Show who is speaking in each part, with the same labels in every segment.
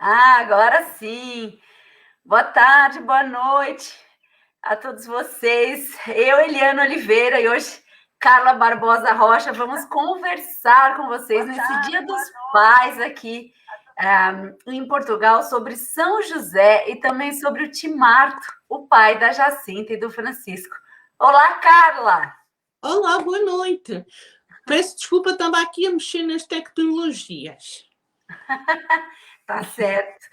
Speaker 1: Agora sim. Boa tarde, boa noite a todos vocês. Eu, Eliana Oliveira, e hoje Carla Barbosa Rocha, vamos conversar com vocês nesse Dia dos Pais aqui em Portugal sobre São José e também sobre o Timarto, o pai da Jacinta e do Francisco. Olá, Carla!
Speaker 2: Olá, boa noite. Peço desculpa, estava aqui a mexer nas tecnologias.
Speaker 1: Tá certo,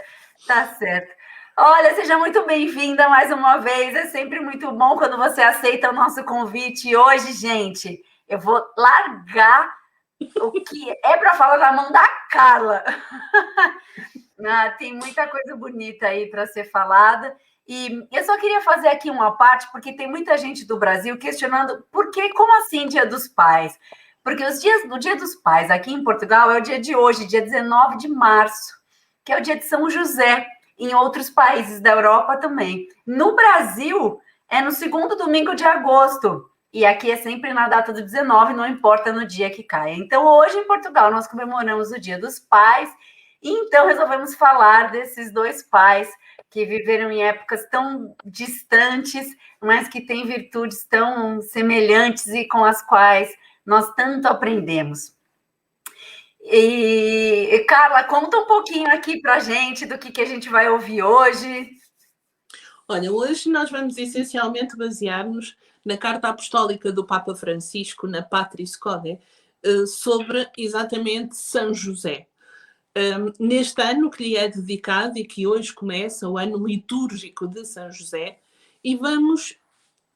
Speaker 1: tá certo. Olha, seja muito bem-vinda mais uma vez. É sempre muito bom quando você aceita o nosso convite. E hoje, gente, eu vou largar o que é para falar na mão da Carla. Tem muita coisa bonita aí para ser falada. E eu só queria fazer aqui uma parte, porque tem muita gente do Brasil questionando por que, como assim Dia dos Pais? Porque o Dia dos Pais aqui em Portugal é o dia de hoje, dia 19 de março, que é o dia de São José, em outros países da Europa também. No Brasil, é no segundo domingo de agosto, e aqui é sempre na data do 19, não importa no dia que caia. Então, hoje em Portugal, nós comemoramos o Dia dos Pais, e então resolvemos falar desses dois pais que viveram em épocas tão distantes, mas que têm virtudes tão semelhantes e com as quais nós tanto aprendemos. E, Carla, conta um pouquinho aqui para a gente do que a gente vai ouvir hoje.
Speaker 2: Olha, hoje nós vamos essencialmente basear-nos na Carta Apostólica do Papa Francisco, na Patris Corde, sobre exatamente São José. Neste ano que lhe é dedicado e que hoje começa o ano litúrgico de São José, e vamos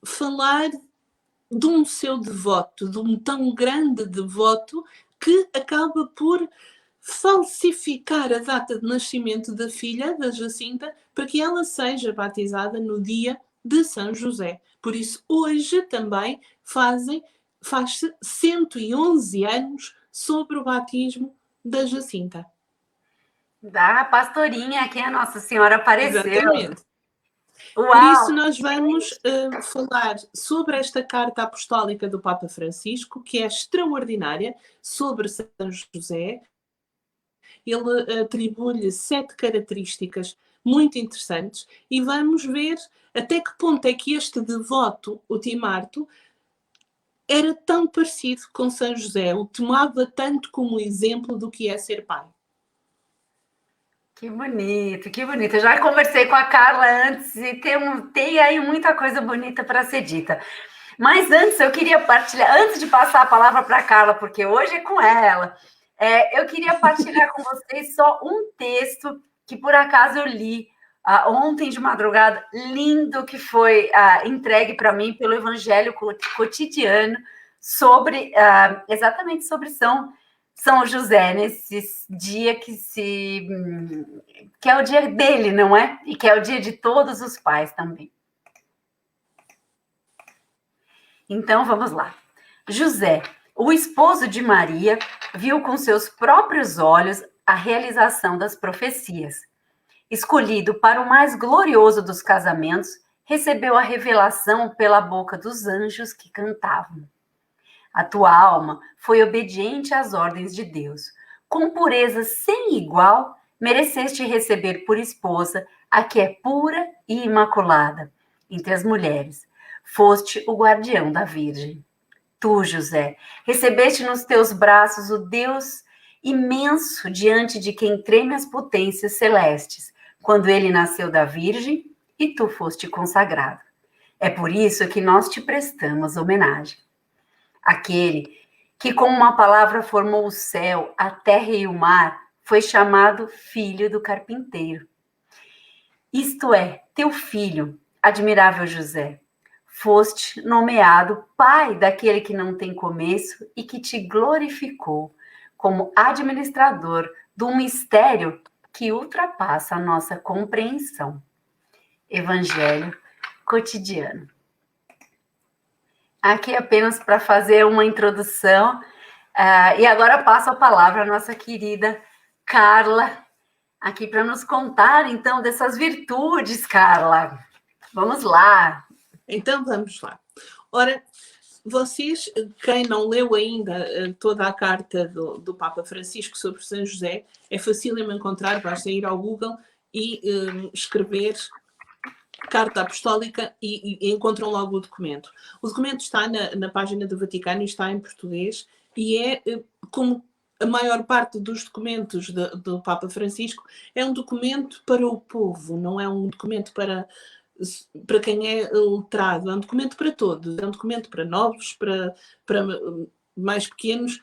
Speaker 2: falar de um seu devoto, de um tão grande devoto que acaba por falsificar a data de nascimento da filha, da Jacinta, para que ela seja batizada no dia de São José. Por isso, hoje também faz-se 111 anos sobre o batismo da Jacinta.
Speaker 1: Da pastorinha que a Nossa Senhora apareceu.
Speaker 2: Exatamente.
Speaker 1: Uau!
Speaker 2: Por isso, nós vamos falar sobre esta carta apostólica do Papa Francisco, que é extraordinária, sobre São José. Ele atribui-lhe 7 características muito interessantes e vamos ver até que ponto é que este devoto, o Timarto, era tão parecido com São José, o tomava tanto como exemplo do que é ser pai.
Speaker 1: Que bonito, que bonito. Eu já conversei com a Carla antes e tem aí muita coisa bonita para ser dita. Mas antes eu queria partilhar, antes de passar a palavra para a Carla, porque hoje é com ela, eu queria partilhar com vocês só um texto que por acaso eu li ontem de madrugada, lindo, que foi entregue para mim pelo Evangelho Cotidiano, sobre exatamente sobre São José, nesse dia que é o dia dele, não é? E que é o dia de todos os pais também. Então, vamos lá. José, o esposo de Maria, viu com seus próprios olhos a realização das profecias. Escolhido para o mais glorioso dos casamentos, recebeu a revelação pela boca dos anjos que cantavam. A tua alma foi obediente às ordens de Deus. Com pureza sem igual, mereceste receber por esposa a que é pura e imaculada entre as mulheres. Foste o guardião da Virgem. Tu, José, recebeste nos teus braços o Deus imenso diante de quem treme as potências celestes, quando ele nasceu da Virgem e tu foste consagrado. É por isso que nós te prestamos homenagem. Aquele que com uma palavra formou o céu, a terra e o mar, foi chamado filho do carpinteiro. Isto é, teu filho, admirável José, foste nomeado pai daquele que não tem começo e que te glorificou como administrador de um mistério que ultrapassa a nossa compreensão. Evangelho Cotidiano. Aqui apenas para fazer uma introdução, e agora passo a palavra à nossa querida Carla, aqui para nos contar, então, dessas virtudes, Carla. Vamos lá.
Speaker 2: Então, vamos lá. Ora, Vocês, quem não leu ainda toda a carta do Papa Francisco sobre São José, é fácil de encontrar, basta ir ao Google e escrever Carta Apostólica e encontram logo o documento. O documento está na página do Vaticano e está em português e é, como a maior parte dos documentos do Papa Francisco, é um documento para o povo, não é um documento para quem é letrado, é um documento para todos, é um documento para novos, para mais pequenos,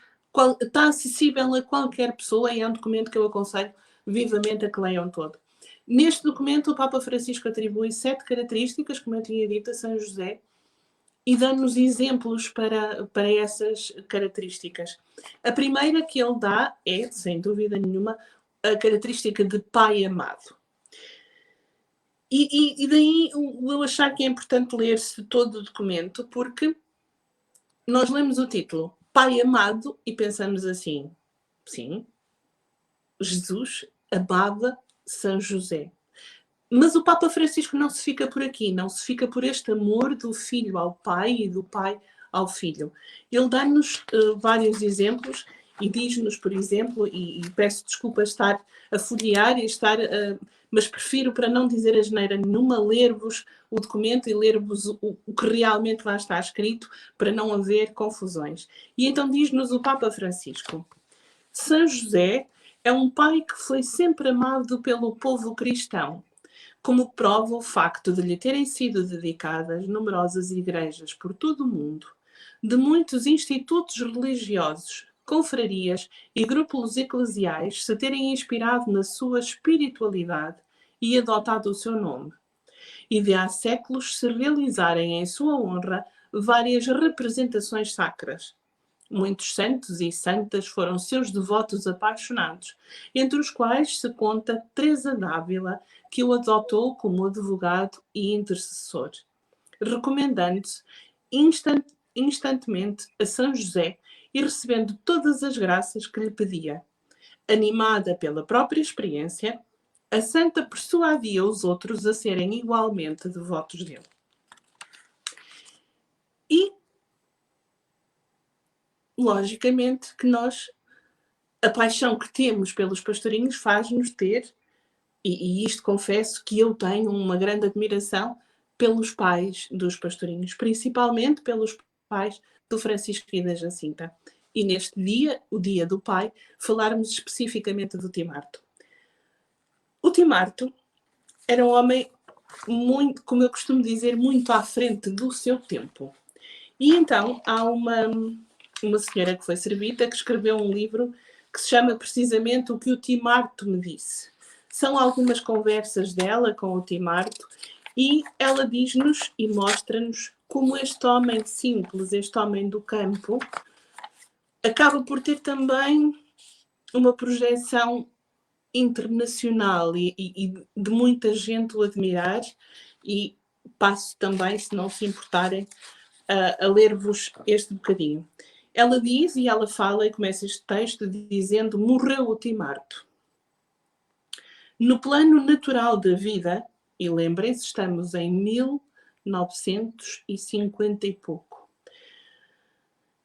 Speaker 2: está acessível a qualquer pessoa e é um documento que eu aconselho vivamente a que leiam todo. Neste documento, o Papa Francisco atribui 7 características, como eu tinha dito, a São José, e dá-nos exemplos para essas características. A primeira que ele dá é, sem dúvida nenhuma, a característica de pai amado. E daí eu achar que é importante ler-se todo o documento, porque nós lemos o título Pai Amado e pensamos assim, sim, Jesus amava São José. Mas o Papa Francisco não se fica por aqui, não se fica por este amor do filho ao pai e do pai ao filho. Ele dá-nos vários exemplos e diz-nos, por exemplo, e peço desculpa estar a folhear e mas prefiro, para não dizer asneira nenhuma, ler-vos o documento e ler-vos o que realmente lá está escrito, para não haver confusões. E então diz-nos o Papa Francisco: São José é um pai que foi sempre amado pelo povo cristão, como prova o facto de lhe terem sido dedicadas numerosas igrejas por todo o mundo, de muitos institutos religiosos, confrarias e grupos eclesiais se terem inspirado na sua espiritualidade e adotado o seu nome, e de há séculos se realizarem em sua honra várias representações sacras. Muitos santos e santas foram seus devotos apaixonados, entre os quais se conta Teresa d'Ávila, que o adotou como advogado e intercessor, recomendando-se instantemente a São José e recebendo todas as graças que lhe pedia. Animada pela própria experiência, a santa persuadia os outros a serem igualmente devotos dele. E, logicamente, que a paixão que temos pelos pastorinhos faz-nos ter, e isto confesso que eu tenho uma grande admiração pelos pais dos pastorinhos, principalmente pelos pais do Francisco e da Jacinta. E neste dia, o dia do pai, falarmos especificamente do Timarto. O Timarto era um homem muito, como eu costumo dizer, muito à frente do seu tempo. E então há uma senhora que foi servita que escreveu um livro que se chama precisamente O que o Timarto me disse. São algumas conversas dela com o Timarto e ela diz-nos e mostra-nos como este homem simples, este homem do campo, acaba por ter também uma projeção internacional e de muita gente o admirar, e passo também, se não se importarem, a ler-vos este bocadinho. Ela diz, e ela fala, e começa este texto dizendo: morreu o Timarto. No plano natural da vida, e lembrem-se, estamos em 1950 e pouco.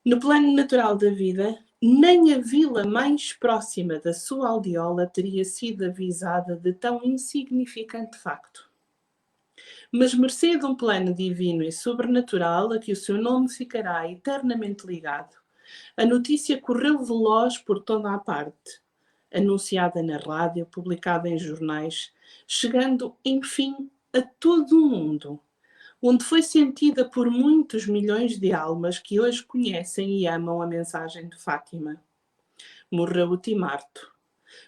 Speaker 2: No plano natural da vida, nem a vila mais próxima da sua aldeola teria sido avisada de tão insignificante facto. Mas mercê de um plano divino e sobrenatural a que o seu nome ficará eternamente ligado, a notícia correu veloz por toda a parte, anunciada na rádio, publicada em jornais, chegando, enfim, a todo o mundo, onde foi sentida por muitos milhões de almas que hoje conhecem e amam a mensagem de Fátima. Morreu o Timarto.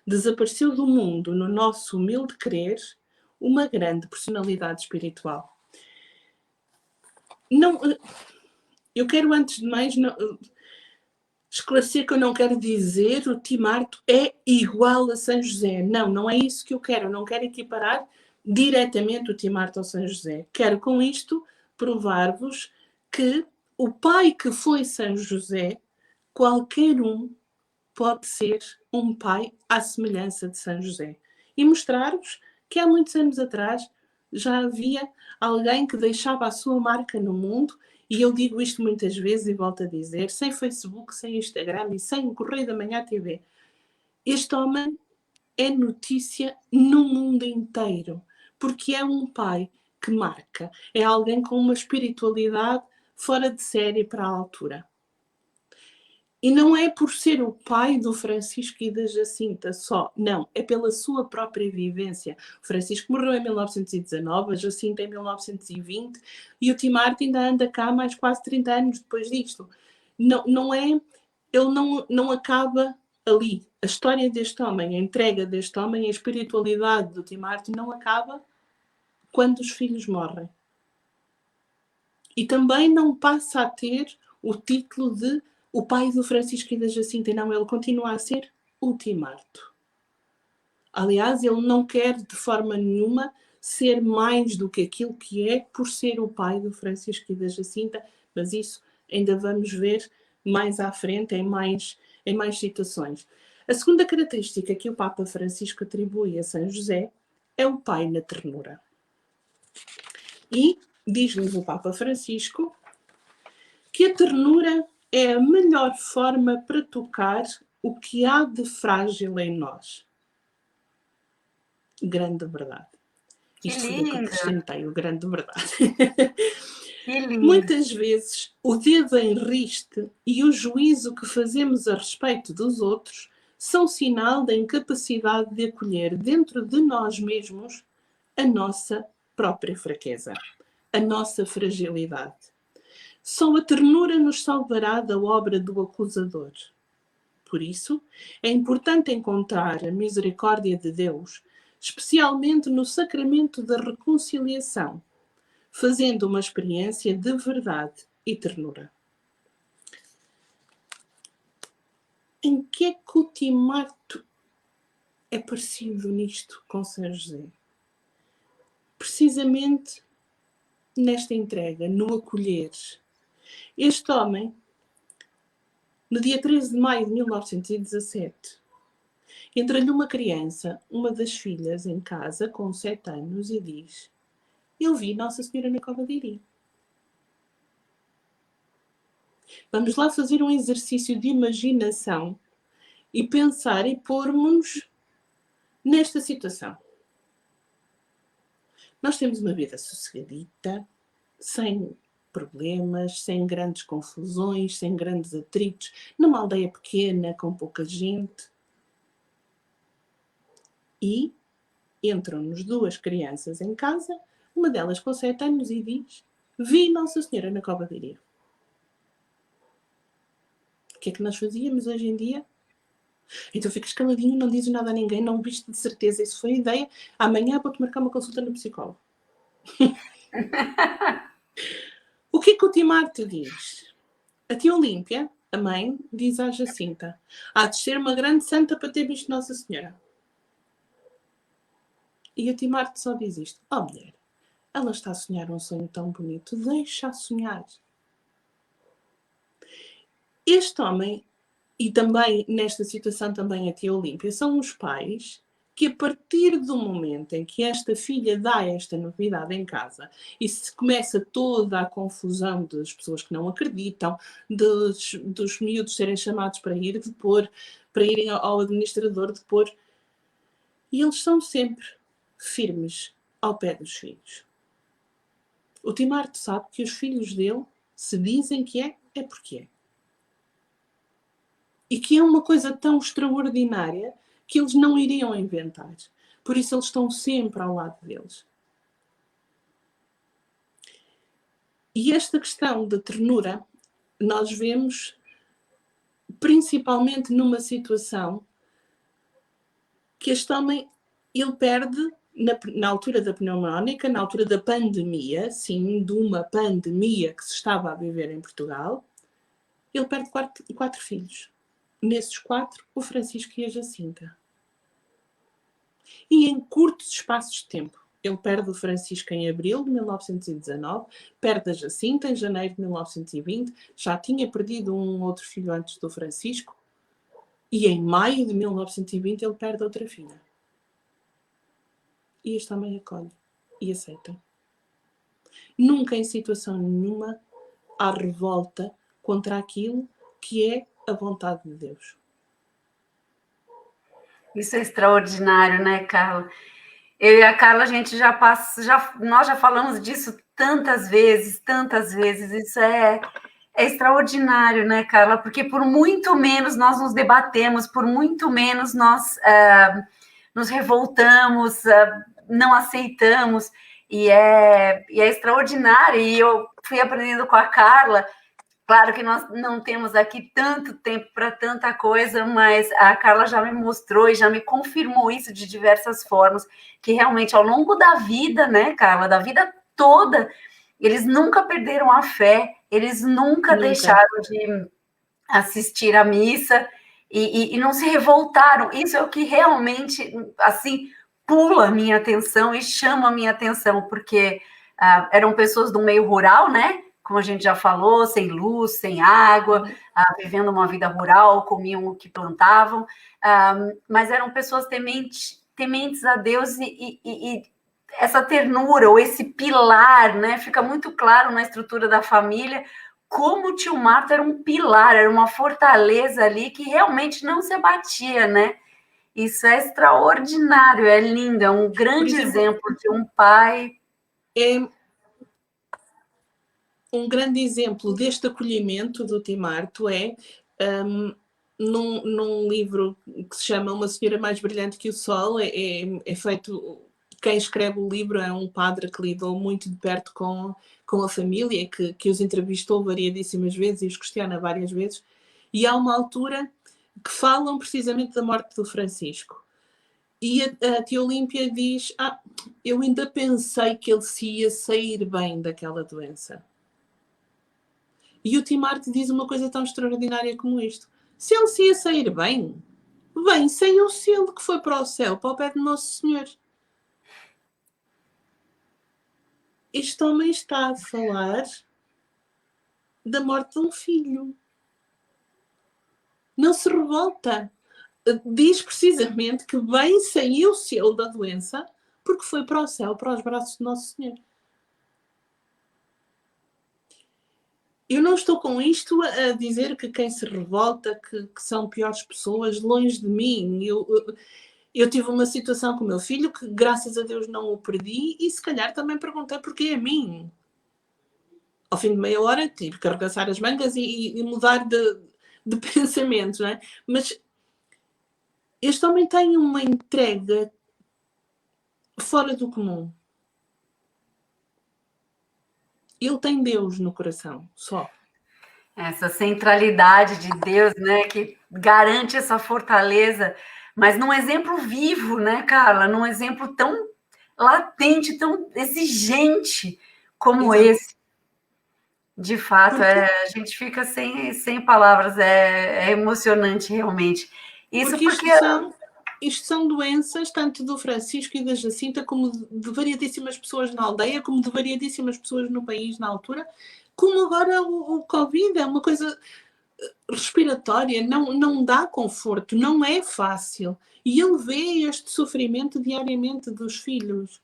Speaker 2: Desapareceu do mundo, no nosso humilde crer, uma grande personalidade espiritual. Não, eu quero, antes de mais, esclarecer que eu não quero dizer o Timarto é igual a São José. Não, não é isso que eu quero. Eu não quero equiparar diretamente o Timarto ao São José. Quero com isto provar-vos que o pai que foi São José, qualquer um pode ser um pai à semelhança de São José. E mostrar-vos que há muitos anos atrás já havia alguém que deixava a sua marca no mundo E eu digo isto muitas vezes e volto a dizer, sem Facebook, sem Instagram e sem o Correio da Manhã TV. Este homem é notícia no mundo inteiro, porque é um pai que marca, é alguém com uma espiritualidade fora de série para a altura. E não é por ser o pai do Francisco e da Jacinta só, não, é pela sua própria vivência. O Francisco morreu em 1919, a Jacinta em 1920 e o Tim Martin ainda anda cá mais quase 30 anos depois disto. Não é, ele não acaba ali. A história deste homem, a entrega deste homem, a espiritualidade do Tim Martin não acaba quando os filhos morrem. E também não passa a ter o título de o pai do Francisco e da Jacinta. Não, ele continua a ser o Timarto. Aliás, ele não quer de forma nenhuma ser mais do que aquilo que é por ser o pai do Francisco e da Jacinta, mas isso ainda vamos ver mais à frente em mais situações. A segunda característica que o Papa Francisco atribui a São José é o pai na ternura. E diz-nos o Papa Francisco que a ternura é a melhor forma para tocar o que há de frágil em nós. Grande verdade.
Speaker 1: Que
Speaker 2: Isto foi o que
Speaker 1: lindo!
Speaker 2: acrescentei, o grande verdade.
Speaker 1: Que lindo!
Speaker 2: Muitas vezes o dedo em riste e o juízo que fazemos a respeito dos outros são sinal da incapacidade de acolher dentro de nós mesmos a nossa própria fraqueza, a nossa fragilidade. Só a ternura nos salvará da obra do acusador. Por isso, é importante encontrar a misericórdia de Deus, especialmente no sacramento da reconciliação, fazendo uma experiência de verdade e ternura. Em que é que o Timarto é parecido nisto com São José? Precisamente nesta entrega, no acolher. Este homem, no dia 13 de maio de 1917, entra-lhe uma criança, uma das filhas, em casa, com 7 anos, e diz: eu vi Nossa Senhora na cova de Iria. Vamos lá fazer um exercício de imaginação e pensar e pormos-nos nesta situação. Nós temos uma vida sossegadita, sem problemas, sem grandes confusões, sem grandes atritos, numa aldeia pequena, com pouca gente. E entram-nos 2 crianças em casa, uma delas com 7 anos, e diz: vi Nossa Senhora na cova de Iria. O que é que nós fazíamos hoje em dia? Então ficas caladinho, não dizes nada a ninguém, não viste de certeza, isso foi a ideia. Amanhã vou-te marcar uma consulta no psicólogo. O que é que o Timarto diz? A tia Olímpia, a mãe, diz à Jacinta: há de ser uma grande santa para ter visto Nossa Senhora. E o Timarto só diz isto: oh mulher, ela está a sonhar um sonho tão bonito, deixa-a sonhar. Este homem, e também nesta situação também a tia Olímpia, são os pais que, a partir do momento em que esta filha dá esta novidade em casa e se começa toda a confusão das pessoas que não acreditam, dos miúdos serem chamados para ir depor, para irem ao administrador depor, e eles são sempre firmes ao pé dos filhos. O Timarto sabe que os filhos dele, se dizem que é porque é. E que é uma coisa tão extraordinária que eles não iriam inventar. Por isso eles estão sempre ao lado deles. E esta questão da ternura, nós vemos principalmente numa situação que este homem, ele perde na altura da pneumónica, na altura da pandemia, sim, de uma pandemia que se estava a viver em Portugal, ele perde 4 filhos. Nesses 4, o Francisco e a Jacinta. E em curtos espaços de tempo. Ele perde o Francisco em abril de 1919, perde a Jacinta em janeiro de 1920, já tinha perdido um outro filho antes do Francisco, e em maio de 1920 ele perde outra filha. E este homem acolhe e aceita. Nunca em situação nenhuma à revolta contra aquilo que é a vontade de Deus.
Speaker 1: Isso é extraordinário, né, Carla? Eu e a Carla, a gente nós já falamos disso tantas vezes, tantas vezes. Isso é extraordinário, né, Carla? Porque por muito menos nós nos debatemos, por muito menos nós nos revoltamos, não aceitamos, e é extraordinário. E eu fui aprendendo com a Carla. Claro que nós não temos aqui tanto tempo para tanta coisa, mas a Carla já me mostrou e já me confirmou isso de diversas formas, que realmente ao longo da vida, né, Carla, da vida toda, eles nunca perderam a fé, eles nunca deixaram de assistir à missa e não se revoltaram. Isso é o que realmente, assim, pula a minha atenção e chama a minha atenção, porque eram pessoas do meio rural, né? Como a gente já falou, sem luz, sem água, vivendo uma vida rural, comiam o que plantavam, mas eram pessoas tementes a Deus e essa ternura, ou esse pilar, né? Fica muito claro na estrutura da família como o tio Marto era um pilar, era uma fortaleza ali que realmente não se abatia, né? Isso é extraordinário, é lindo, é um grande exemplo de um pai.
Speaker 2: É um grande exemplo deste acolhimento do Tim Marto num livro que se chama Uma Senhora Mais Brilhante que o Sol, é feito... Quem escreve o livro é um padre que lidou muito de perto com a família, que os entrevistou variadíssimas vezes e os questiona várias vezes. E há uma altura que falam precisamente da morte do Francisco. E a tia Olímpia diz, eu ainda pensei que ele se ia sair bem daquela doença. E o Tim Marto diz uma coisa tão extraordinária como isto. Se ele se ia sair bem, saiu-se ele que foi para o céu, para o pé de Nosso Senhor. Este homem está a falar da morte de um filho. Não se revolta. Diz precisamente que bem saiu-se ele da doença porque foi para o céu, para os braços de Nosso Senhor. Eu não estou com isto a dizer que quem se revolta, que são piores pessoas, longe de mim. Eu tive uma situação com o meu filho que, graças a Deus, não o perdi e, se calhar, também perguntei porquê a mim. Ao fim de meia hora, tive que arregaçar as mangas e mudar de pensamento, não é? Mas este homem tem uma entrega fora do comum. Ele tem Deus no coração, só.
Speaker 1: Essa centralidade de Deus, né, que garante essa fortaleza, mas num exemplo vivo, né, Carla? Num exemplo tão latente, tão exigente como esse. De fato, a gente fica sem palavras, é emocionante realmente. Isso porque
Speaker 2: isto são doenças tanto do Francisco e da Jacinta, como de variadíssimas pessoas na aldeia, como de variadíssimas pessoas no país na altura, como agora o Covid, é uma coisa respiratória, não dá conforto, não é fácil. E ele vê este sofrimento diariamente dos filhos.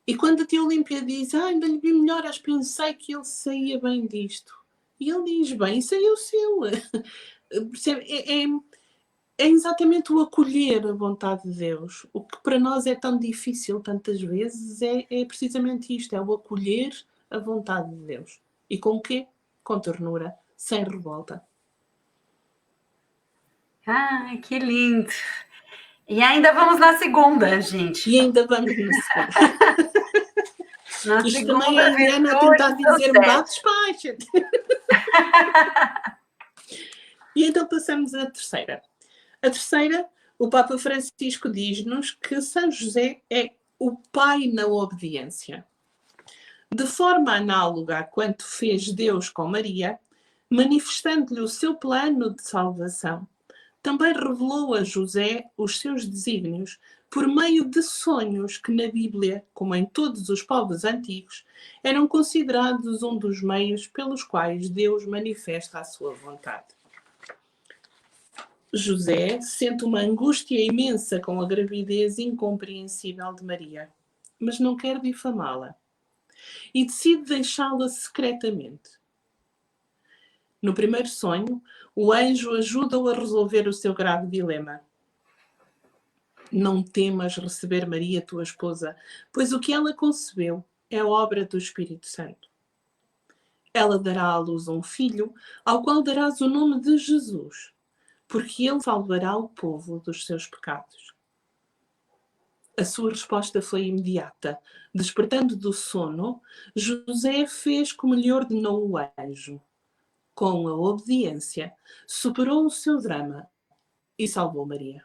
Speaker 2: E quando a tia Olímpia diz, ainda lhe vi melhoras, pensei que ele saía bem disto. E ele diz, bem, saiu-se ele. É exatamente o acolher a vontade de Deus. O que para nós é tão difícil tantas vezes é precisamente isto, é o acolher a vontade de Deus. E com o quê? Com ternura, sem revolta.
Speaker 1: Ai, que lindo! E ainda vamos na segunda, gente.
Speaker 2: E ainda vamos na segunda. Isto também é a Indiana a tentar dizer-me, despacha-te. E então passamos à terceira. A terceira, o Papa Francisco diz-nos que São José é o pai na obediência. De forma análoga a quanto fez Deus com Maria, manifestando-lhe o seu plano de salvação, também revelou a José os seus desígnios por meio de sonhos que na Bíblia, como em todos os povos antigos, eram considerados um dos meios pelos quais Deus manifesta a sua vontade. José sente uma angústia imensa com a gravidez incompreensível de Maria, mas não quer difamá-la. e decide deixá-la secretamente. No primeiro sonho, o anjo ajuda-o a resolver o seu grave dilema. Não temas receber Maria, tua esposa, pois o que ela concebeu é obra do Espírito Santo. Ela dará à luz um filho, ao qual darás o nome de Jesus, porque ele salvará o povo dos seus pecados. A sua resposta foi imediata. Despertando do sono, José fez como lhe ordenou o anjo. Com a obediência, superou o seu drama e salvou Maria.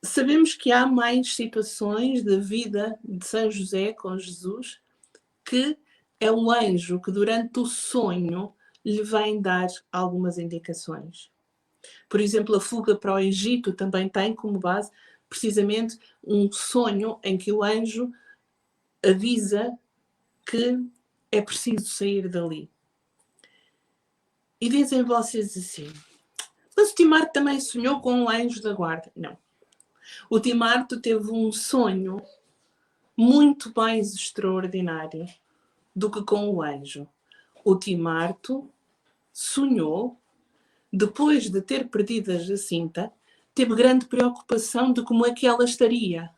Speaker 2: Sabemos que há mais situações da vida de São José com Jesus, que é um anjo que durante o sonho lhe vem dar algumas indicações. Por exemplo, a fuga para o Egito também tem como base precisamente um sonho em que o anjo avisa que é preciso sair dali. E dizem vocês assim, mas o Timarto também sonhou com um anjo da guarda. Não. O Timarto teve um sonho muito mais extraordinário do que com o anjo. O Timarto sonhou, depois de ter perdido a Jacinta, teve grande preocupação de como é que ela estaria.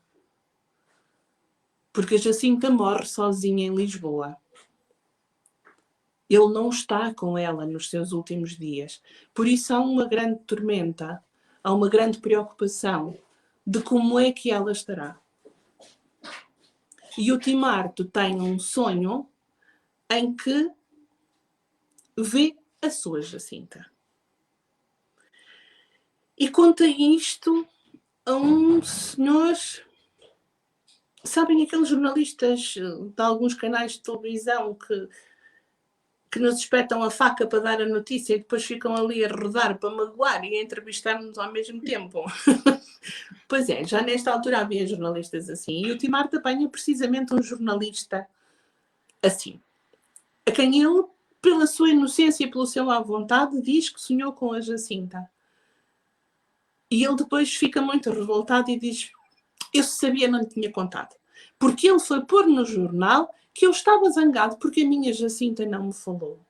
Speaker 2: Porque a Jacinta morre sozinha em Lisboa. Ele não está com ela nos seus últimos dias. Por isso há uma grande tormenta, há uma grande preocupação de como é que ela estará. E o Timarto tem um sonho em que vê a sua Jacinta. E conta isto a um senhor... Sabem aqueles jornalistas de alguns canais de televisão que nos espetam a faca para dar a notícia e depois ficam ali a rodar para magoar e a entrevistar-nos ao mesmo tempo? Pois é, já nesta altura havia jornalistas assim. E o Timarto apanha precisamente um jornalista assim, a quem ele, pela sua inocência e pelo seu à vontade, diz que sonhou com a Jacinta. E ele depois fica muito revoltado e diz: eu sabia, não lhe tinha contado. Porque ele foi pôr no jornal que eu estava zangado porque a minha Jacinta não me falou.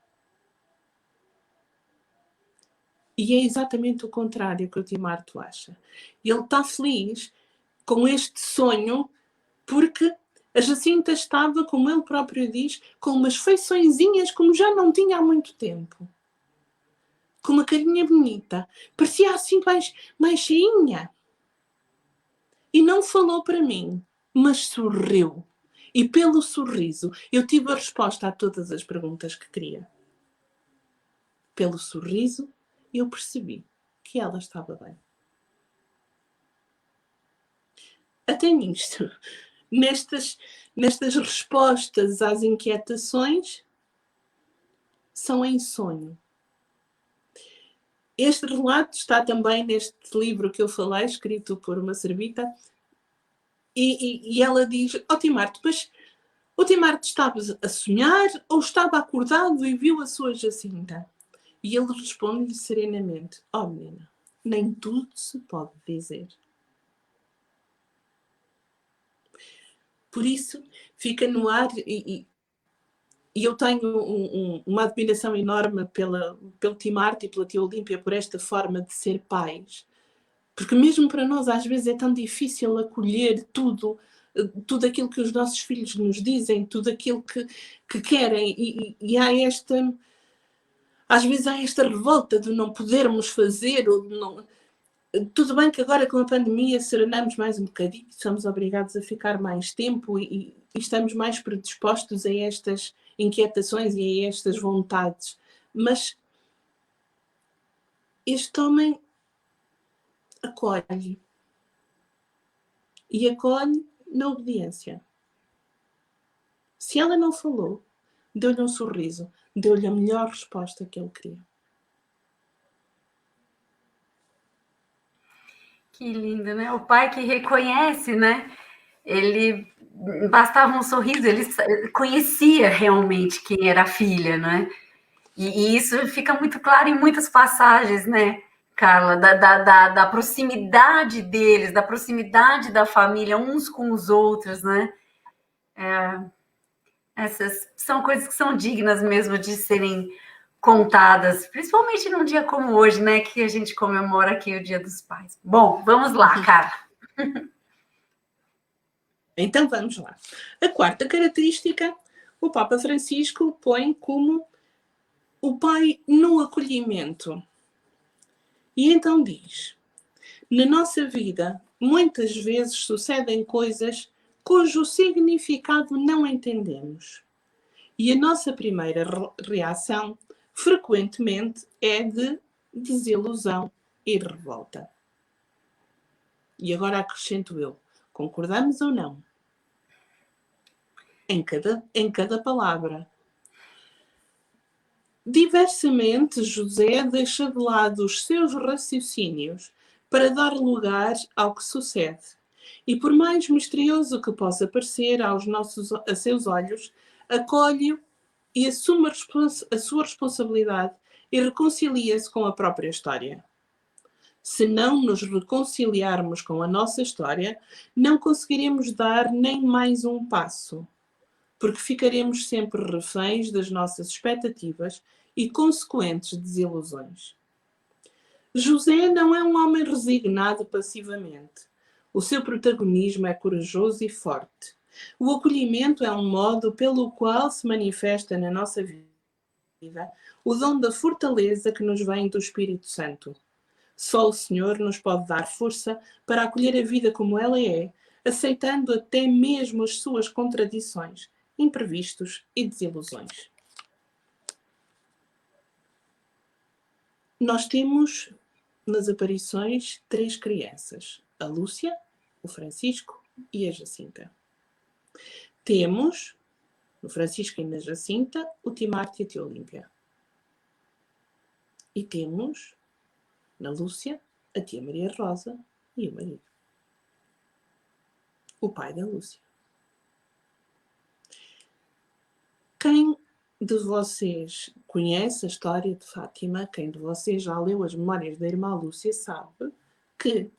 Speaker 2: E é exatamente o contrário que o Timarto acha. Ele está feliz com este sonho porque a Jacinta estava, como ele próprio diz, com umas feiçõezinhas como já não tinha há muito tempo. Com uma carinha bonita. Parecia assim mais cheinha. E não falou para mim, mas sorriu. E pelo sorriso, eu tive a resposta a todas as perguntas que queria. Pelo sorriso, eu percebi que ela estava bem. Até nisto, nestas respostas às inquietações, são em sonho. Este relato está também neste livro que eu falei, escrito por uma servita, e ela diz: ó Timarto, mas o Timarto estava a sonhar ou estava acordado e viu a sua Jacinta? E ele responde-lhe serenamente: ó menina, nem tudo se pode dizer. Por isso, fica no ar e eu tenho uma admiração enorme pelo Timarto e pela tia Olímpia por esta forma de ser pais. Porque mesmo para nós às vezes é tão difícil acolher tudo aquilo que os nossos filhos nos dizem, tudo aquilo que querem. E há às vezes há esta revolta de não podermos fazer, ou de não... Tudo bem que agora com a pandemia serenamos mais um bocadinho, somos obrigados a ficar mais tempo e estamos mais predispostos a estas inquietações e a estas vontades. Mas este homem acolhe. E acolhe na obediência. Se ela não falou, deu-lhe um sorriso, deu-lhe a melhor resposta que ele queria.
Speaker 1: Que lindo, né? O pai que reconhece, né? Ele bastava um sorriso, ele conhecia realmente quem era a filha, né? E isso fica muito claro em muitas passagens, né? Carla, da proximidade deles, da proximidade da família uns com os outros, né? Essas são coisas que são dignas mesmo de serem contadas, principalmente num dia como hoje, né? Que a gente comemora aqui o Dia dos Pais. Bom, vamos lá, Carla.
Speaker 2: Então vamos lá. A quarta característica, o Papa Francisco põe como o pai no acolhimento. E então diz: na nossa vida, muitas vezes sucedem coisas cujo significado não entendemos. E a nossa primeira reação, frequentemente, é de desilusão e revolta. E agora acrescento eu: concordamos ou não? Em cada palavra. Diversamente, José deixa de lado os seus raciocínios para dar lugar ao que sucede. E por mais misterioso que possa parecer a seus olhos, acolhe-o e assume a sua responsabilidade e reconcilia-se com a própria história. Se não nos reconciliarmos com a nossa história, não conseguiremos dar nem mais um passo, porque ficaremos sempre reféns das nossas expectativas e consequentes desilusões. José não é um homem resignado passivamente. O seu protagonismo é corajoso e forte. O acolhimento é um modo pelo qual se manifesta na nossa vida o dom da fortaleza que nos vem do Espírito Santo. Só o Senhor nos pode dar força para acolher a vida como ela é, aceitando até mesmo as suas contradições, imprevistos e desilusões. Nós temos nas aparições 3 crianças: a Lúcia, o Francisco e a Jacinta. Temos no Francisco e na Jacinta o Timarte e a tia Olímpia. E temos na Lúcia a tia Maria Rosa e o marido, o pai da Lúcia. Quem de vocês conhece a história de Fátima, quem de vocês já leu as memórias da irmã Lúcia, sabe que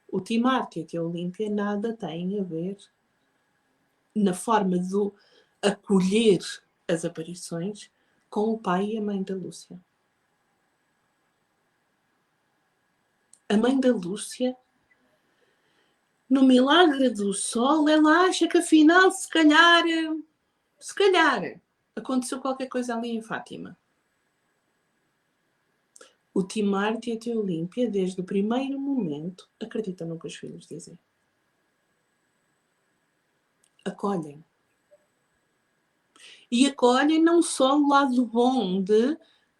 Speaker 2: o Timarte e a tia Olímpia nada têm a ver na forma de acolher as aparições com o pai e a mãe da Lúcia. A mãe da Lúcia, no milagre do sol, ela acha que afinal, se calhar, aconteceu qualquer coisa ali em Fátima. O Timarte e a tia Olímpia, desde o primeiro momento, acreditam no que os filhos dizem. Acolhem. E acolhem não só o lado bom de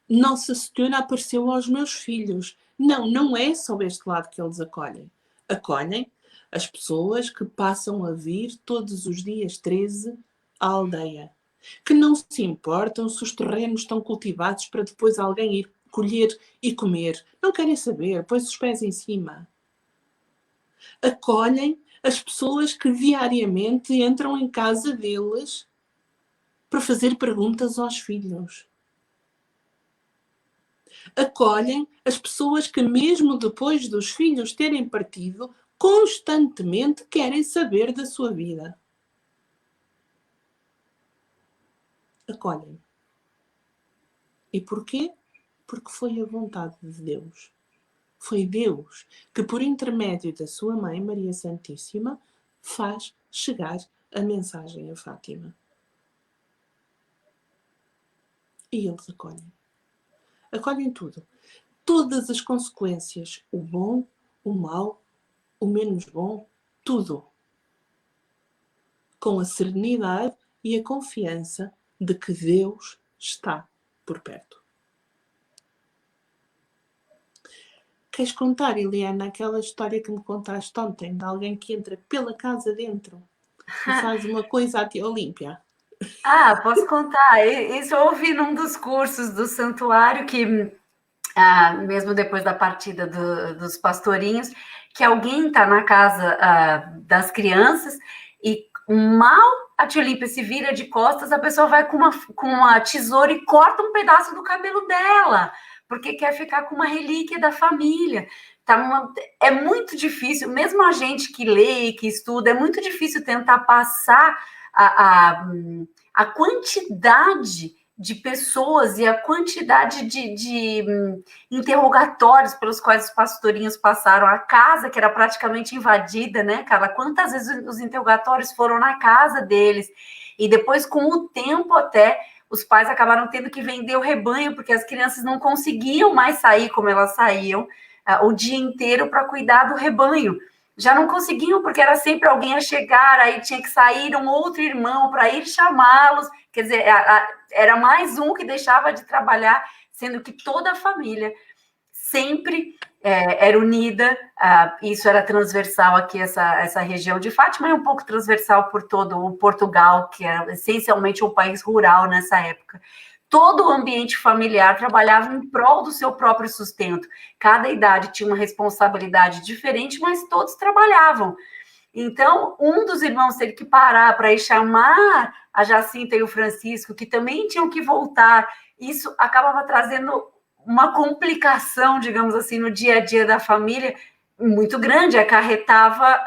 Speaker 2: Nossa Senhora apareceu aos meus filhos. Não é só este lado que eles acolhem. Acolhem as pessoas que passam a vir todos os dias 13 à aldeia, que não se importam se os terrenos estão cultivados para depois alguém ir colher e comer. Não querem saber, põe os pés em cima. Acolhem as pessoas que diariamente entram em casa deles para fazer perguntas aos filhos. Acolhem as pessoas que, mesmo depois dos filhos terem partido, constantemente querem saber da sua vida. Acolhem. E porquê? Porque foi a vontade de Deus. Foi Deus que, por intermédio da sua mãe, Maria Santíssima, faz chegar a mensagem a Fátima. E eles acolhem. Acolhem tudo. Todas as consequências. O bom, o mau, o menos bom, tudo. Com a serenidade e a confiança de que Deus está por perto. Queres contar, Eliana, aquela história que me contaste ontem de alguém que entra pela casa dentro e faz uma coisa à tia Olímpia?
Speaker 1: Posso contar. Isso eu ouvi num dos cursos do santuário, que mesmo depois da partida dos pastorinhos, que alguém está na casa das crianças e mal a tia Olímpia se vira de costas, a pessoa vai com uma tesoura e corta um pedaço do cabelo dela, porque quer ficar com uma relíquia da família. É muito difícil, mesmo a gente que lê e que estuda, é muito difícil tentar passar a quantidade de pessoas e a quantidade de interrogatórios pelos quais os pastorinhos passaram, a casa que era praticamente invadida, né, Carla? Quantas vezes os interrogatórios foram na casa deles? E depois, com o tempo até, os pais acabaram tendo que vender o rebanho, porque as crianças não conseguiam mais sair como elas saíam o dia inteiro para cuidar do rebanho. Já não conseguiam, porque era sempre alguém a chegar, aí tinha que sair um outro irmão para ir chamá-los. Quer dizer, era mais um que deixava de trabalhar, sendo que toda a família sempre era unida. Isso era transversal aqui, essa região de Fátima, e um pouco transversal por todo o Portugal, que era essencialmente um país rural nessa época. Todo o ambiente familiar trabalhava em prol do seu próprio sustento. Cada idade tinha uma responsabilidade diferente, mas todos trabalhavam. Então, um dos irmãos teve que parar para ir chamar a Jacinta e o Francisco, que também tinham que voltar. Isso acabava trazendo uma complicação, digamos assim, no dia a dia da família muito grande, acarretava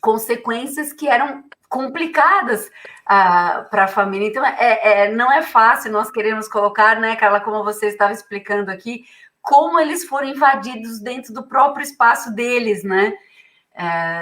Speaker 1: consequências que eram complicadas para a família. Então, não é fácil nós queremos colocar, né, Carla, como você estava explicando aqui, como eles foram invadidos dentro do próprio espaço deles, né,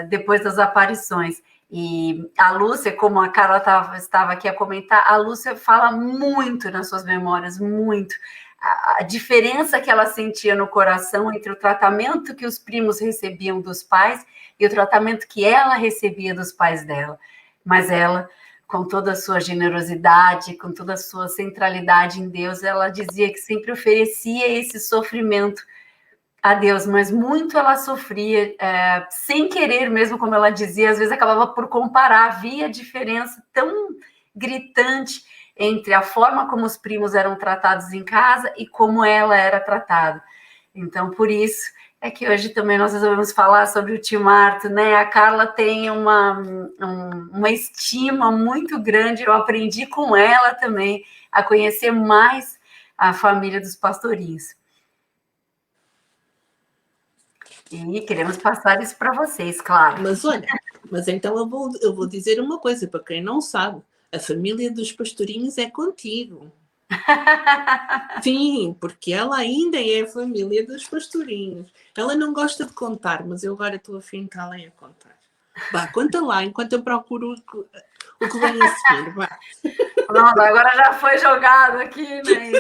Speaker 1: depois das aparições. E a Lúcia, como a Carla estava aqui a comentar, a Lúcia fala muito nas suas memórias, muito. A diferença que ela sentia no coração entre o tratamento que os primos recebiam dos pais e o tratamento que ela recebia dos pais dela. Mas ela, com toda a sua generosidade, com toda a sua centralidade em Deus, ela dizia que sempre oferecia esse sofrimento a Deus, mas muito ela sofria, sem querer mesmo, como ela dizia, às vezes acabava por comparar, havia diferença tão gritante entre a forma como os primos eram tratados em casa e como ela era tratada. Então, por isso é que hoje também nós resolvemos falar sobre o tio Marto, né? A Carla tem uma estima muito grande, eu aprendi com ela também a conhecer mais a família dos pastorinhos. E queremos passar isso para vocês, claro.
Speaker 2: Mas olha, então eu vou dizer uma coisa, para quem não sabe, a família dos pastorinhos é contigo. Sim, porque ela ainda é a família dos pastorinhos. Ela não gosta de contar, mas eu agora estou a fim que ela a contar. Vá, conta lá, enquanto eu procuro o que vem a seguir. Vá.
Speaker 1: Pronto, agora já foi jogado aqui, né?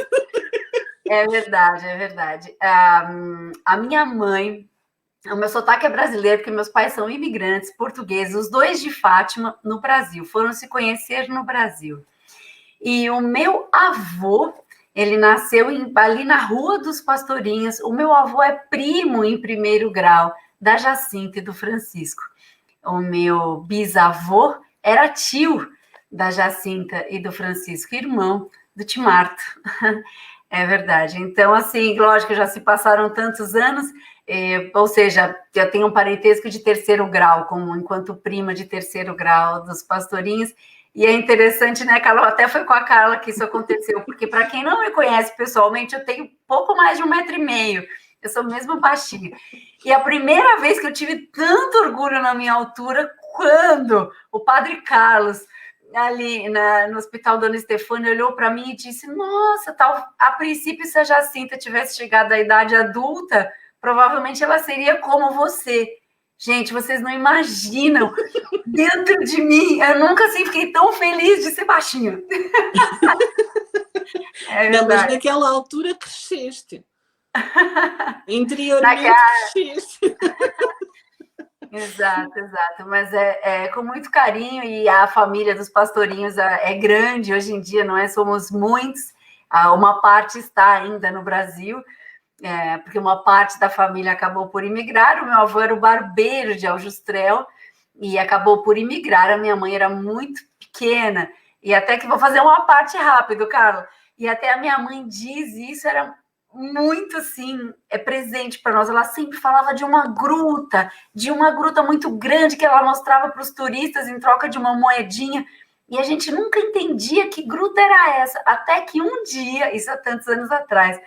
Speaker 1: É verdade, é verdade. A minha mãe, o meu sotaque é brasileiro, porque meus pais são imigrantes portugueses, os dois de Fátima, no Brasil, foram se conhecer no Brasil. E o meu avô, ele nasceu ali na Rua dos Pastorinhos. O meu avô é primo em primeiro grau da Jacinta e do Francisco. O meu bisavô era tio da Jacinta e do Francisco, irmão do tio Marto. É verdade. Então, assim, lógico, já se passaram tantos anos, ou seja, eu tenho um parentesco de terceiro grau, enquanto prima de terceiro grau dos pastorinhos. E é interessante, né, Carla? Até foi com a Carla que isso aconteceu, porque para quem não me conhece pessoalmente, eu tenho pouco mais de 1,5 m. Eu sou mesmo baixinha. E a primeira vez que eu tive tanto orgulho na minha altura, quando o padre Carlos, ali no Hospital Dona Estefânia, olhou para mim e disse: nossa, a princípio, se a Jacinta tivesse chegado à idade adulta, provavelmente ela seria como você. Gente, vocês não imaginam, dentro de mim, eu nunca assim fiquei tão feliz de ser baixinha.
Speaker 2: Não, mas naquela altura cresceste. Interiormente cresceste.
Speaker 1: Exato, exato. Mas é com muito carinho, e a família dos pastorinhos é grande hoje em dia, não é? Somos muitos. Uma parte está ainda no Brasil, porque uma parte da família acabou por imigrar. O meu avô era o barbeiro de Aljustrel e acabou por imigrar. A minha mãe era muito pequena, e até que vou fazer uma parte rápido, Carla. E até a minha mãe diz isso, era muito, assim, presente para nós. Ela sempre falava de uma gruta muito grande que ela mostrava para os turistas em troca de uma moedinha. E a gente nunca entendia que gruta era essa, até que um dia, isso há tantos anos atrás,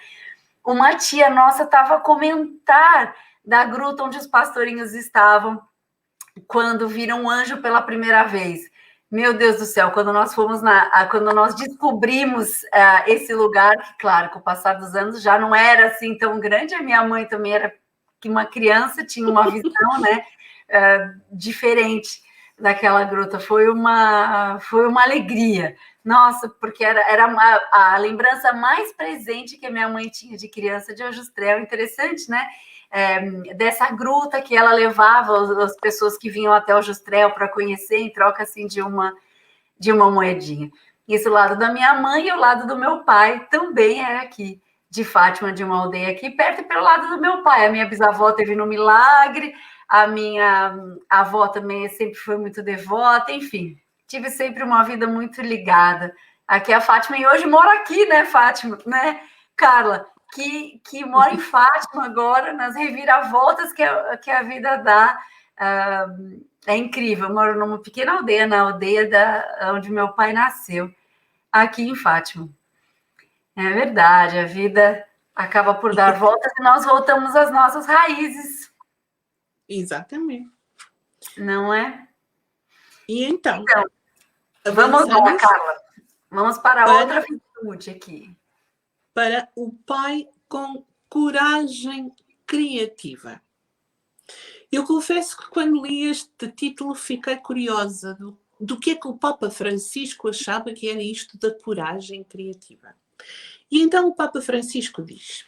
Speaker 1: uma tia nossa estava a comentar da gruta onde os pastorinhos estavam quando viram um anjo pela primeira vez. Meu Deus do céu, quando nós fomos quando nós descobrimos esse lugar, que claro, com o passar dos anos já não era assim tão grande, a minha mãe também era que uma criança, tinha uma visão, né, diferente daquela gruta. Foi uma alegria. Nossa, porque era a lembrança mais presente que a minha mãe tinha de criança de Aljustrel. Interessante, né? Dessa gruta que ela levava as pessoas que vinham até o Justrel para conhecer em troca assim de uma moedinha. Esse lado da minha mãe e o lado do meu pai também é aqui de Fátima, de uma aldeia aqui perto, e pelo lado do meu pai. A minha bisavó teve no Milagre, a minha avó também sempre foi muito devota, enfim, tive sempre uma vida muito ligada aqui a Fátima, e hoje moro aqui, né, Fátima, né, Carla? Que mora em Fátima agora, nas reviravoltas que a vida dá. É incrível, eu moro numa pequena aldeia, na aldeia onde meu pai nasceu, aqui em Fátima. É verdade, a vida acaba por dar voltas e nós voltamos às nossas raízes.
Speaker 2: Exatamente.
Speaker 1: Não é?
Speaker 2: E então
Speaker 1: vamos lá, Carla. Vamos para outra virtude aqui.
Speaker 2: Para o pai com coragem criativa. Eu confesso que quando li este título fiquei curiosa do que é que o Papa Francisco achava que era isto da coragem criativa. E então o Papa Francisco diz: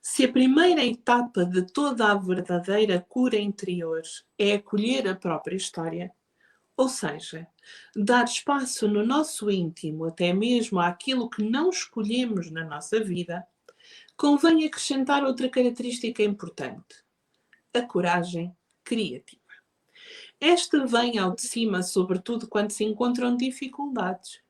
Speaker 2: se a primeira etapa de toda a verdadeira cura interior é acolher a própria história, ou seja, dar espaço no nosso íntimo até mesmo àquilo que não escolhemos na nossa vida, convém acrescentar outra característica importante: a coragem criativa. Esta vem ao de cima, sobretudo quando se encontram dificuldades.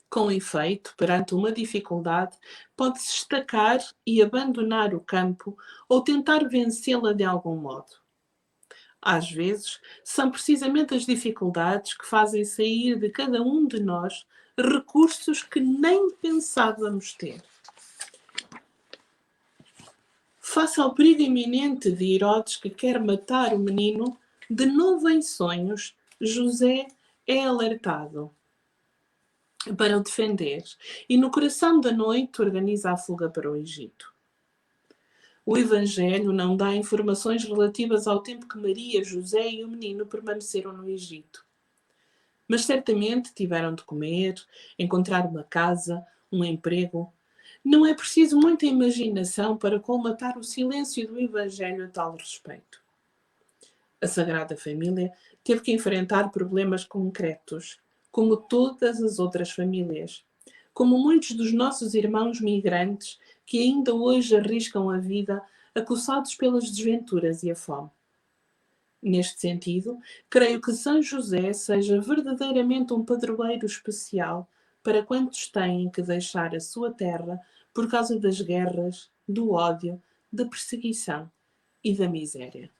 Speaker 2: Com efeito, perante uma dificuldade, pode-se destacar e abandonar o campo ou tentar vencê-la de algum modo. Às vezes, são precisamente as dificuldades que fazem sair de cada um de nós recursos que nem pensávamos ter. Face ao perigo iminente de Herodes que quer matar o menino, de novo em sonhos, José é alertado para o defender e no coração da noite organiza a fuga para o Egito. O Evangelho não dá informações relativas ao tempo que Maria, José e o menino permaneceram no Egito. Mas certamente tiveram de comer, encontrar uma casa, um emprego. Não é preciso muita imaginação para colmatar o silêncio do Evangelho a tal respeito. A Sagrada Família teve que enfrentar problemas concretos, como todas as outras famílias, como muitos dos nossos irmãos migrantes que ainda hoje arriscam a vida acossados pelas desventuras e a fome. Neste sentido, creio que São José seja verdadeiramente um padroeiro especial para quantos têm que deixar a sua terra por causa das guerras, do ódio, da perseguição e da miséria.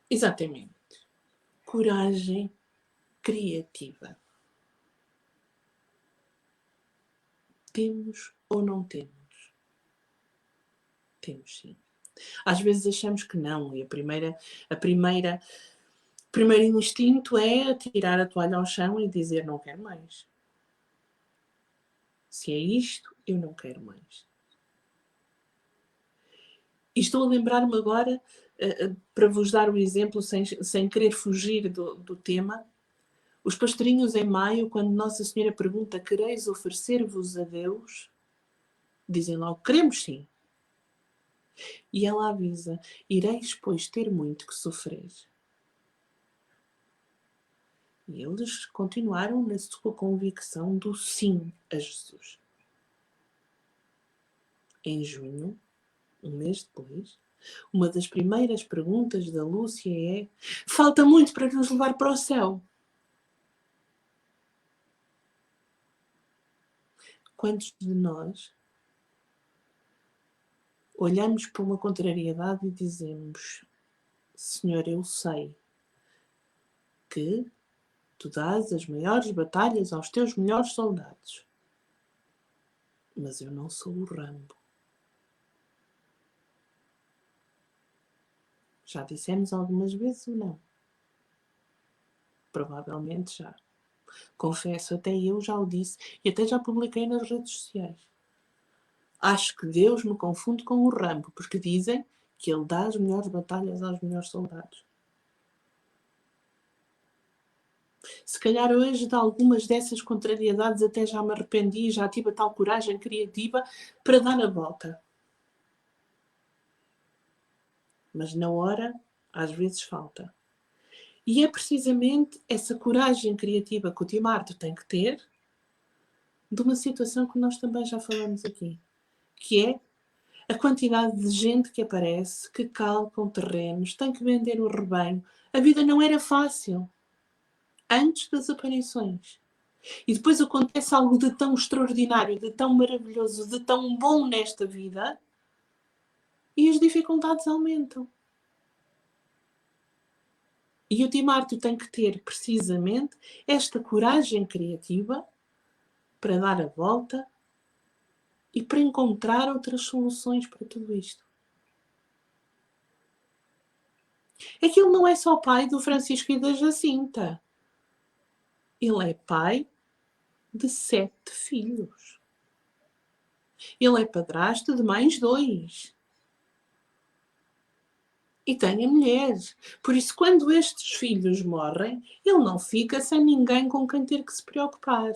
Speaker 2: Exatamente. Coragem criativa. Temos ou não temos? Temos sim. Às vezes achamos que não, e o primeiro instinto é tirar a toalha ao chão e dizer não quero mais. Se é isto, eu não quero mais. E estou a lembrar-me agora, para vos dar o exemplo, sem querer fugir do tema, os pastorinhos em maio, quando Nossa Senhora pergunta: quereis oferecer-vos a Deus? Dizem logo: queremos sim. E ela avisa: ireis, pois, ter muito que sofrer. E eles continuaram na sua convicção do sim a Jesus. Em junho, um mês depois, uma das primeiras perguntas da Lúcia é: falta muito para nos levar para o céu? Quantos de nós olhamos para uma contrariedade e dizemos: Senhor, eu sei que tu dás as maiores batalhas aos teus melhores soldados, mas eu não sou o Rambo. Já dissemos algumas vezes ou não? Provavelmente já. Confesso, até eu já o disse e até já publiquei nas redes sociais. Acho que Deus me confunde com o Rambo, porque dizem que ele dá as melhores batalhas aos melhores soldados. Se calhar hoje de algumas dessas contrariedades até já me arrependi e já tive a tal coragem criativa para dar a volta. Mas na hora, às vezes falta. E é precisamente essa coragem criativa que o Tim Arthur tem que ter de uma situação que nós também já falamos aqui, que é a quantidade de gente que aparece, que calcam terrenos, tem que vender o rebanho. A vida não era fácil antes das aparições. E depois acontece algo de tão extraordinário, de tão maravilhoso, de tão bom nesta vida e as dificuldades aumentam. E o Tim Arthur tem que ter precisamente esta coragem criativa para dar a volta e para encontrar outras soluções para tudo isto. É que ele não é só pai do Francisco e da Jacinta. Ele é pai de 7 filhos. Ele é padrasto de mais 2. E tem a mulher. Por isso, quando estes filhos morrem, ele não fica sem ninguém com quem ter que se preocupar.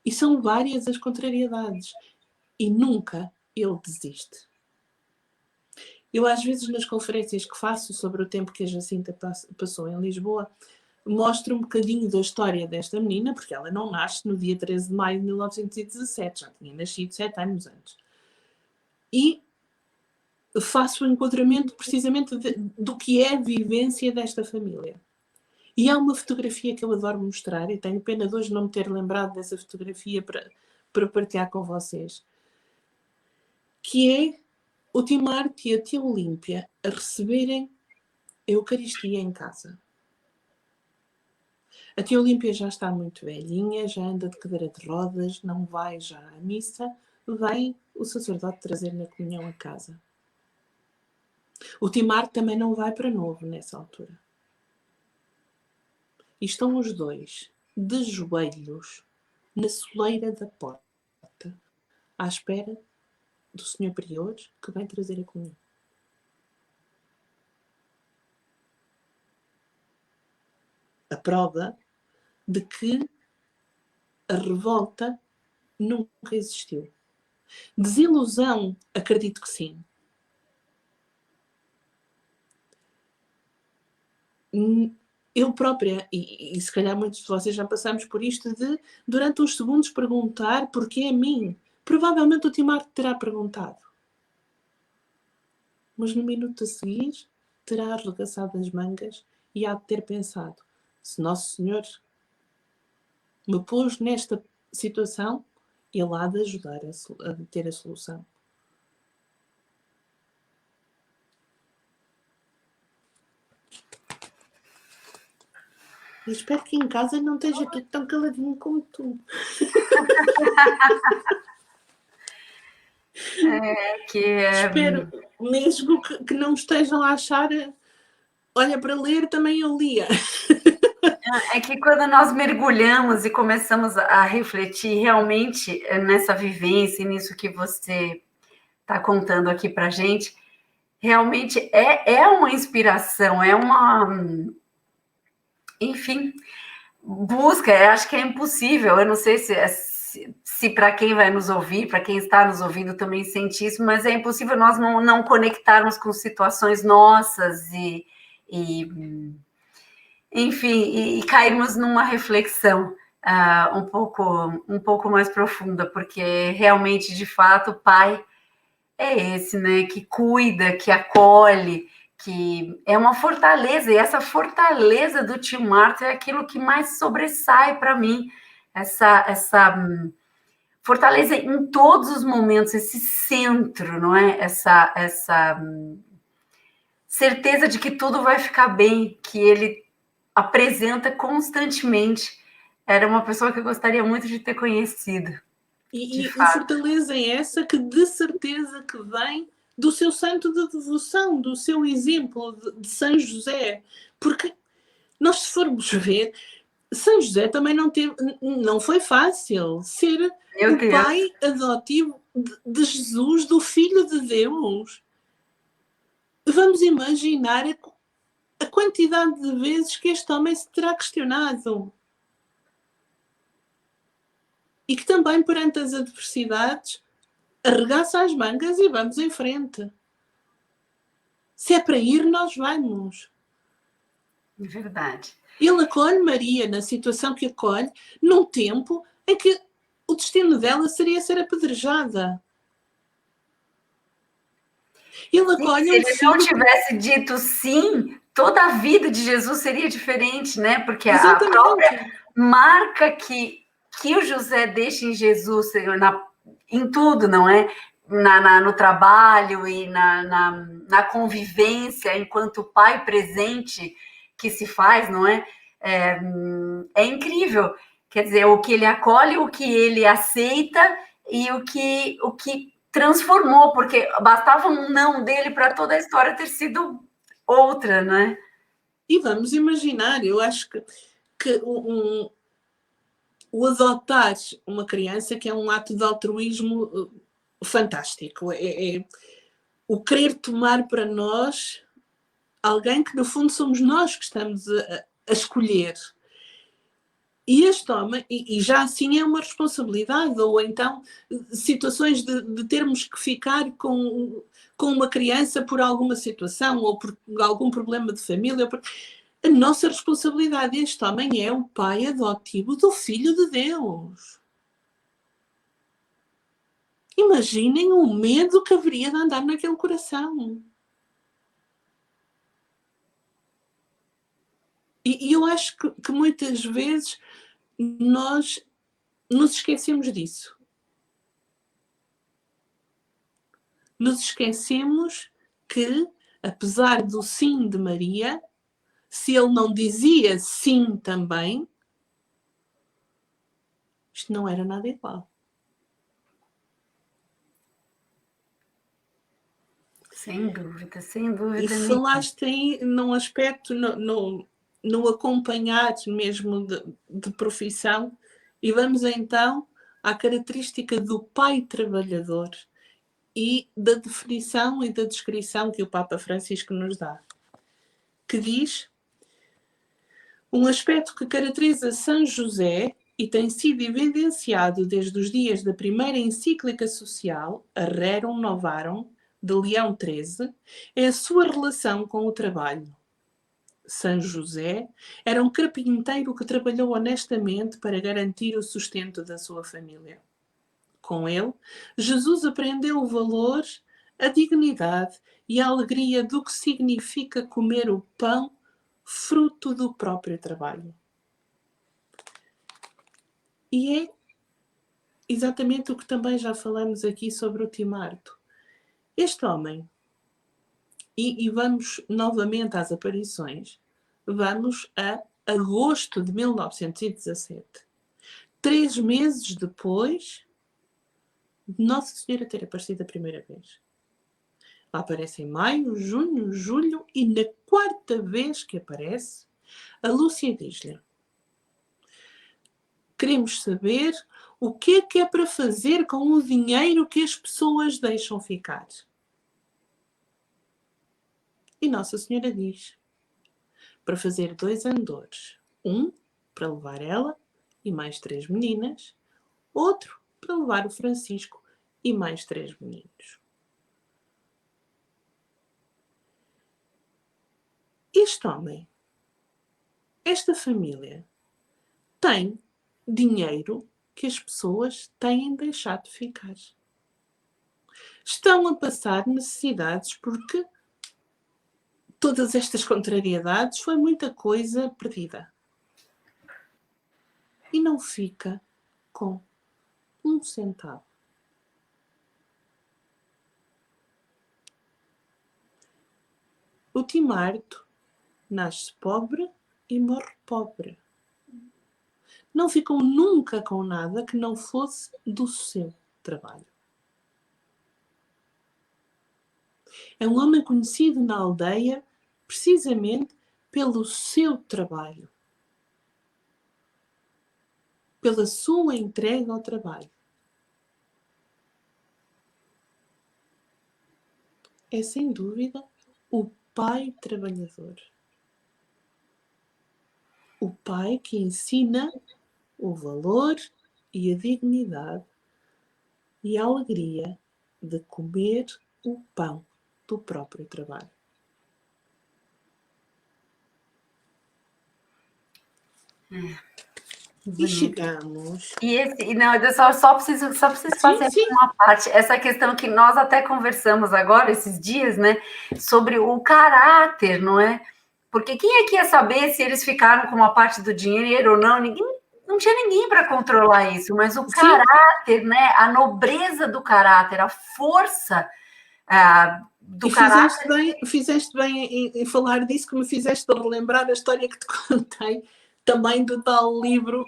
Speaker 2: E são várias as contrariedades. E nunca ele desiste. Eu, às vezes, nas conferências que faço sobre o tempo que a Jacinta passou em Lisboa, mostro um bocadinho da história desta menina, porque ela não nasce no dia 13 de maio de 1917, já tinha nascido 7 anos antes. E faço o enquadramento precisamente do que é a vivência desta família. E há uma fotografia que eu adoro mostrar, e tenho pena de hoje não me ter lembrado dessa fotografia para partilhar com vocês, que é o Tim Arthur e a tia Olímpia a receberem a Eucaristia em casa. A tia Olímpia já está muito velhinha, já anda de cadeira de rodas, não vai já à missa, vem o sacerdote trazer-lhe a comunhão a casa. O Tim Arthur também não vai para novo nessa altura. E estão os dois de joelhos na soleira da porta, à espera do senhor prior que vem trazer a comunhão. A prova de que a revolta nunca existiu. Desilusão, acredito que sim. Eu própria, e se calhar muitos de vocês já passamos por isto, de durante uns segundos perguntar porquê a mim. Provavelmente o Tim Arthur terá perguntado. Mas no minuto a seguir terá arregaçado as mangas e há de ter pensado: se Nosso Senhor me pôs nesta situação, Ele há de ajudar a ter a solução. Eu espero que em casa não esteja tudo tão caladinho como tu. Espero mesmo que não estejam a achar, olha, para ler também eu lia.
Speaker 1: É que quando nós mergulhamos e começamos a refletir realmente nessa vivência e nisso que você está contando aqui para a gente, realmente é uma inspiração, é uma... Enfim, busca, acho que é impossível, eu não sei se para quem vai nos ouvir, para quem está nos ouvindo também sente isso, mas é impossível nós não conectarmos com situações nossas enfim, e cairmos numa reflexão um pouco mais profunda, porque realmente, de fato, o pai é esse, né, que cuida, que acolhe, que é uma fortaleza, e essa fortaleza do Tim Arthur é aquilo que mais sobressai para mim, essa fortaleza em todos os momentos, esse centro, não é? Essa certeza de que tudo vai ficar bem, que ele apresenta constantemente Era uma pessoa que eu gostaria muito de ter conhecido, de
Speaker 2: E a
Speaker 1: fato.
Speaker 2: fortaleza é essa que de certeza que vem do seu santo de devoção, do seu exemplo de São José. Porque nós, se formos ver, São José também não foi fácil ser
Speaker 1: Meu
Speaker 2: o
Speaker 1: Deus,
Speaker 2: pai adotivo de Jesus, do Filho de Deus. Vamos imaginar a quantidade de vezes que este homem se terá questionado. E que também, perante as adversidades, arregaça as mangas e vamos em frente. Se é para ir, nós vamos.
Speaker 1: de verdade.
Speaker 2: Ele acolhe Maria na situação que acolhe, num tempo em que o destino dela seria ser apedrejada. Ele
Speaker 1: Sim,
Speaker 2: acolhe
Speaker 1: se
Speaker 2: um
Speaker 1: ele não
Speaker 2: filho.
Speaker 1: tivesse dito sim, toda a vida de Jesus seria diferente, né? Porque a própria
Speaker 2: Exatamente.
Speaker 1: marca que o José deixa em Jesus, em tudo, não é? No trabalho e na convivência, enquanto pai presente que se faz, não é? É incrível. Quer dizer, o que ele acolhe, o que ele aceita e o que transformou, porque bastava um não dele para toda a história ter sido outra, né?
Speaker 2: E vamos imaginar, eu acho que o adotar uma criança que é um ato de altruísmo fantástico. É o querer tomar para nós alguém que, no fundo, somos nós que estamos a escolher. E este homem, e já assim é uma responsabilidade, ou então situações de termos que ficar com uma criança por alguma situação, ou por algum problema de família. A nossa responsabilidade. Este homem é o pai adotivo do Filho de Deus. Imaginem o medo que haveria de andar naquele coração. E eu acho que muitas vezes nós nos esquecemos disso. Nos esquecemos que, apesar do sim de Maria, se ele não dizia sim também, isto não era nada igual.
Speaker 1: Sem
Speaker 2: E
Speaker 1: dúvida nenhuma.
Speaker 2: falaste aí num aspecto, no acompanhar mesmo de profissão, e vamos então à característica do pai trabalhador e da definição e da descrição que o Papa Francisco nos dá, que diz: um aspecto que caracteriza São José e tem sido evidenciado desde os dias da primeira encíclica social, a Rerum Novarum, de Leão XIII, é a sua relação com o trabalho. São José era um carpinteiro que trabalhou honestamente para garantir o sustento da sua família. Com ele, Jesus aprendeu o valor, a dignidade e a alegria do que significa comer o pão fruto do próprio trabalho. E é exatamente o que também já falamos aqui sobre o Timarto. Este homem, e vamos novamente às aparições, vamos a agosto de 1917. 3 meses depois de Nossa Senhora ter aparecido a primeira vez. Ela aparece em maio, junho, julho e na quarta vez que aparece, a Lúcia diz-lhe: queremos saber o que é para fazer com o dinheiro que as pessoas deixam ficar. E Nossa Senhora diz: para fazer 2 andores. Um para levar ela e mais 3 meninas, outro para levar o Francisco e mais 3 meninos. Este homem, esta família, tem dinheiro que as pessoas têm deixado ficar. Estão a passar necessidades porque todas estas contrariedades foi muita coisa perdida. E não fica com 1 centavo. O Timarto nasce pobre e morre pobre. não ficou nunca com nada que não fosse do seu trabalho. É um homem conhecido na aldeia precisamente pelo seu trabalho, pela sua entrega ao trabalho. É sem dúvida o pai trabalhador. O pai que ensina o valor e a dignidade e a alegria de comer o pão do próprio trabalho. E chegamos.
Speaker 1: Não, eu só preciso fazer uma parte. Essa questão que nós até conversamos agora, esses dias, né? Sobre o caráter, não é? Porque quem é que ia saber se eles ficaram com uma parte do dinheiro ou não? Não tinha ninguém para controlar isso, mas o caráter, né? A nobreza do caráter, a força do caráter.
Speaker 2: Fizeste bem em falar disso, que me fizeste relembrar a história que te contei também do tal livro,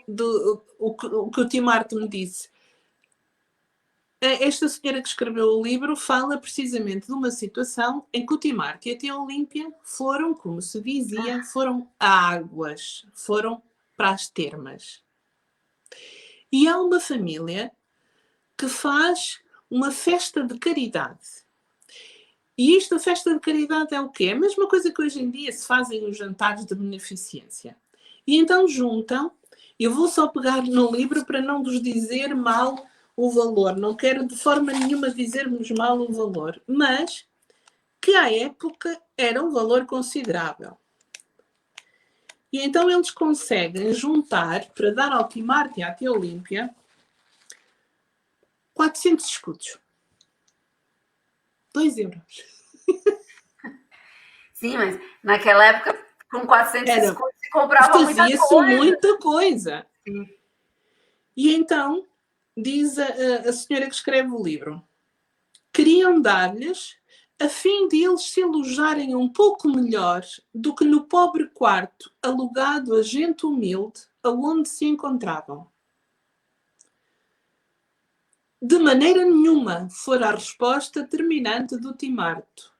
Speaker 2: o que o Tim Martin me disse. Esta senhora que escreveu o livro fala precisamente de uma situação em que o Tim Martin e a tia Olímpia foram, como se dizia, foram águas, foram para as termas. E há uma família que faz uma festa de caridade. E isto, a festa de caridade, é o quê? É a mesma coisa que hoje em dia se fazem os jantares de beneficência. E então juntam, eu vou só pegar no livro para não vos dizer mal o valor, não quero de forma nenhuma dizer-vos mal o valor, mas que à época era um valor considerável. E então eles conseguem juntar, para dar ao Tim Martin e à tia Olímpia, 400 escudos. 2 euros.
Speaker 1: Sim, mas naquela época, com 400 escudos, se comprava muita coisa.
Speaker 2: Fazia-se muita coisa.
Speaker 1: Sim.
Speaker 2: E então, diz a senhora que escreve o livro, queriam dar-lhes a fim de eles se alojarem um pouco melhor do que no pobre quarto alugado a gente humilde aonde se encontravam. De maneira nenhuma, fora a resposta terminante do Timarto.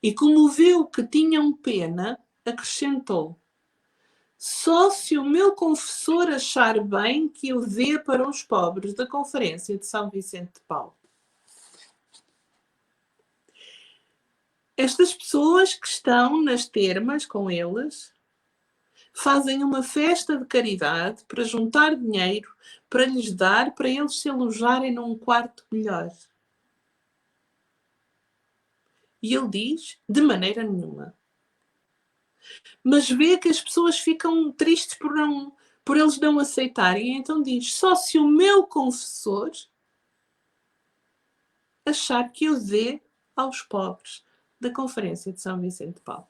Speaker 2: E como viu que tinham pena, acrescentou, só se o meu confessor achar bem que eu dê para os pobres da Conferência de São Vicente de Paulo. Estas pessoas que estão nas termas com eles fazem uma festa de caridade para juntar dinheiro, para lhes dar, para eles se alojarem num quarto melhor. E ele diz, de maneira nenhuma. Mas vê que as pessoas ficam tristes por eles não aceitarem. E então diz, só se o meu confessor achar que eu dê aos pobres da Conferência de São Vicente de Paulo.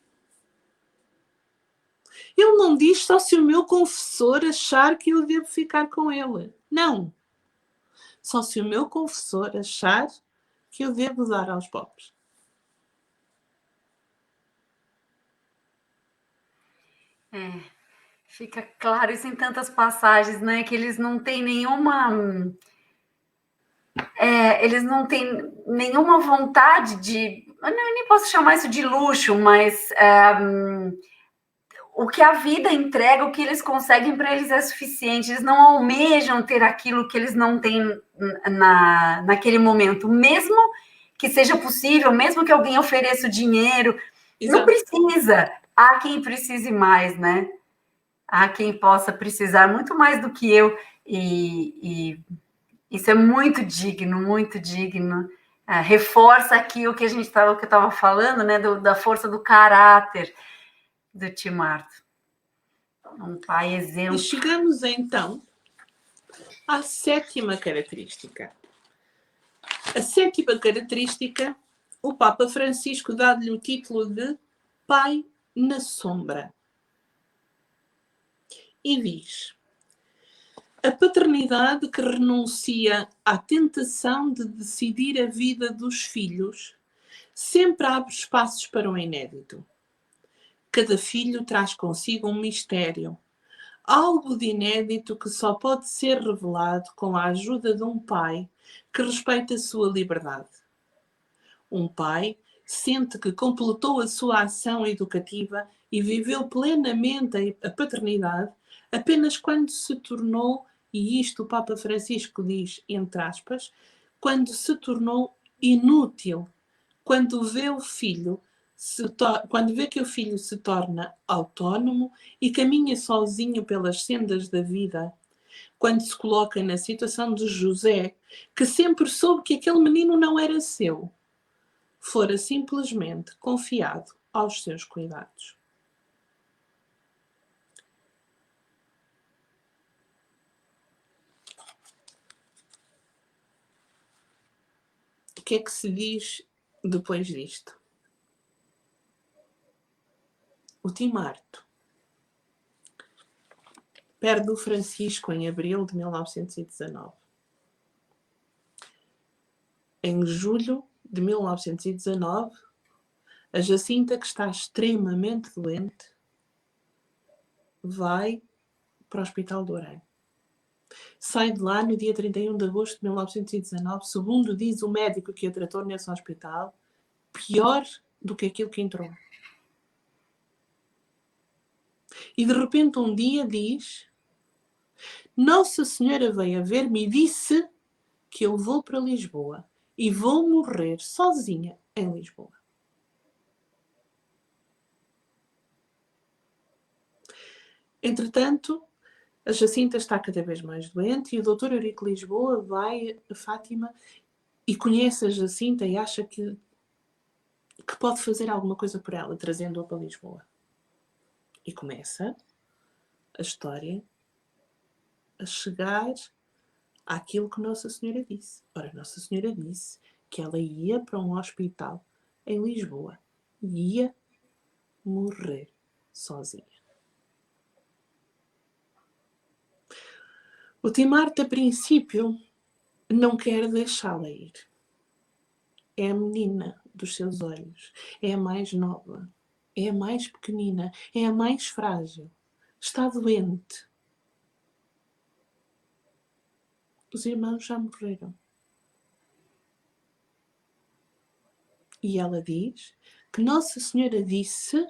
Speaker 2: Ele não diz só se o meu confessor achar que eu devo ficar com ele. Não. Só se o meu confessor achar que eu devo dar aos pobres.
Speaker 1: Fica claro isso em tantas passagens, né? Que eles não têm nenhuma... eles não têm nenhuma vontade de... Eu nem posso chamar isso de luxo, mas... o que a vida entrega, o que eles conseguem para eles é suficiente. Eles não almejam ter aquilo que eles não têm naquele momento, mesmo que seja possível, mesmo que alguém ofereça o dinheiro. Exato. Não precisa. Há quem precise mais, né? Há quem possa precisar muito mais do que eu. E isso é muito digno, muito digno. Reforça aqui o que eu estava falando, né? Da força do caráter do Tim Martin. Um pai exemplo.
Speaker 2: E chegamos então à 7ª característica. A 7ª característica, o Papa Francisco dá-lhe o título de Pai na Sombra. E diz, a paternidade que renuncia à tentação de decidir a vida dos filhos sempre abre espaços para o inédito. Cada filho traz consigo um mistério, Algo de inédito que só pode ser revelado com a ajuda de um pai que respeita a sua liberdade. Um pai sente que completou a sua ação educativa e viveu plenamente a paternidade apenas quando se tornou, e isto o Papa Francisco diz entre aspas, quando se tornou inútil, quando vê que o filho se torna autónomo e caminha sozinho pelas sendas da vida, quando se coloca na situação de José, que sempre soube que aquele menino não era seu, fora simplesmente confiado aos seus cuidados. O que é que se diz depois disto? O Timarto perde o Francisco em abril de 1919. Em julho de 1919, a Jacinta, que está extremamente doente, vai para o Hospital do Orem. Sai de lá no dia 31 de agosto de 1919, segundo diz o médico que a tratou nesse hospital, pior do que aquilo que entrou. E de repente um dia diz: Nossa Senhora veio a ver-me e disse que eu vou para Lisboa e vou morrer sozinha em Lisboa. Entretanto, a Jacinta está cada vez mais doente e o Dr. Eurico Lisboa vai a Fátima e conhece a Jacinta e acha que pode fazer alguma coisa por ela, trazendo-a para Lisboa. E começa a história a chegar àquilo que Nossa Senhora disse. Ora, Nossa Senhora disse que ela ia para um hospital em Lisboa e ia morrer sozinha. O Timarto, a princípio, não quer deixá-la ir. É a menina dos seus olhos. É a mais nova. É a mais pequenina. É a mais frágil. Está doente. Os irmãos já morreram. E ela diz que Nossa Senhora disse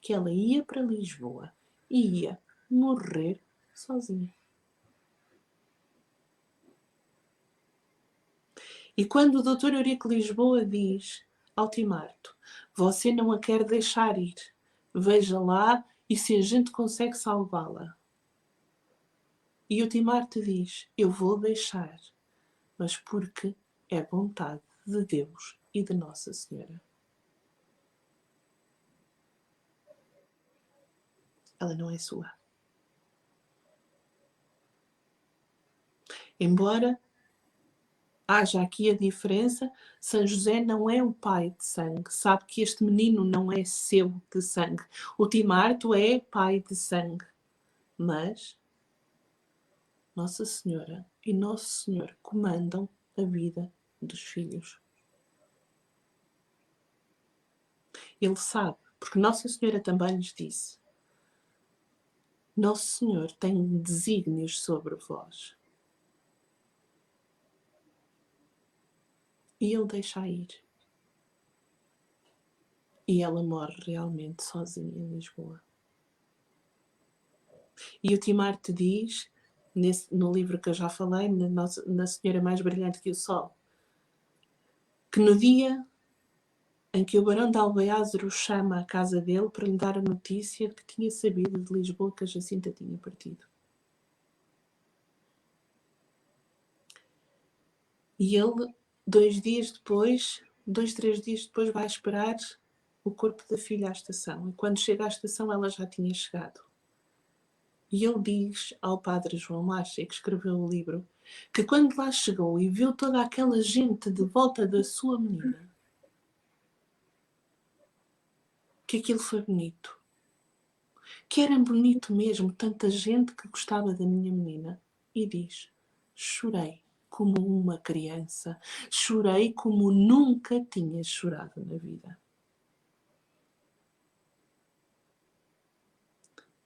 Speaker 2: que ela ia para Lisboa e ia morrer sozinha. E quando o Dr. Eurico Lisboa diz ao Timarto: você não a quer deixar ir, veja lá e se a gente consegue salvá-la. E o Timarto diz: eu vou deixar, mas porque é vontade de Deus e de Nossa Senhora. Ela não é sua. Embora haja aqui a diferença, São José não é o pai de sangue, sabe que este menino não é seu de sangue. O Timarto é pai de sangue, mas Nossa Senhora e Nosso Senhor comandam a vida dos filhos. Ele sabe, porque Nossa Senhora também lhes disse: Nosso Senhor tem desígnios sobre vós. E ele deixa ir. E ela morre realmente sozinha em Lisboa. E o Timarto diz, no livro que eu já falei, na Senhora Mais Brilhante que o Sol, que no dia em que o barão de Albeázaro chama à casa dele para lhe dar a notícia de que tinha sabido de Lisboa que a Jacinta tinha partido. E ele, 2, 3 dias depois, vai esperar o corpo da filha à estação. E quando chega à estação, ela já tinha chegado. E ele diz ao padre João Marcha, que escreveu o livro, que quando lá chegou e viu toda aquela gente de volta da sua menina, que aquilo foi bonito. Que era bonito mesmo, tanta gente que gostava da minha menina. E diz: chorei como uma criança, chorei como nunca tinha chorado na vida.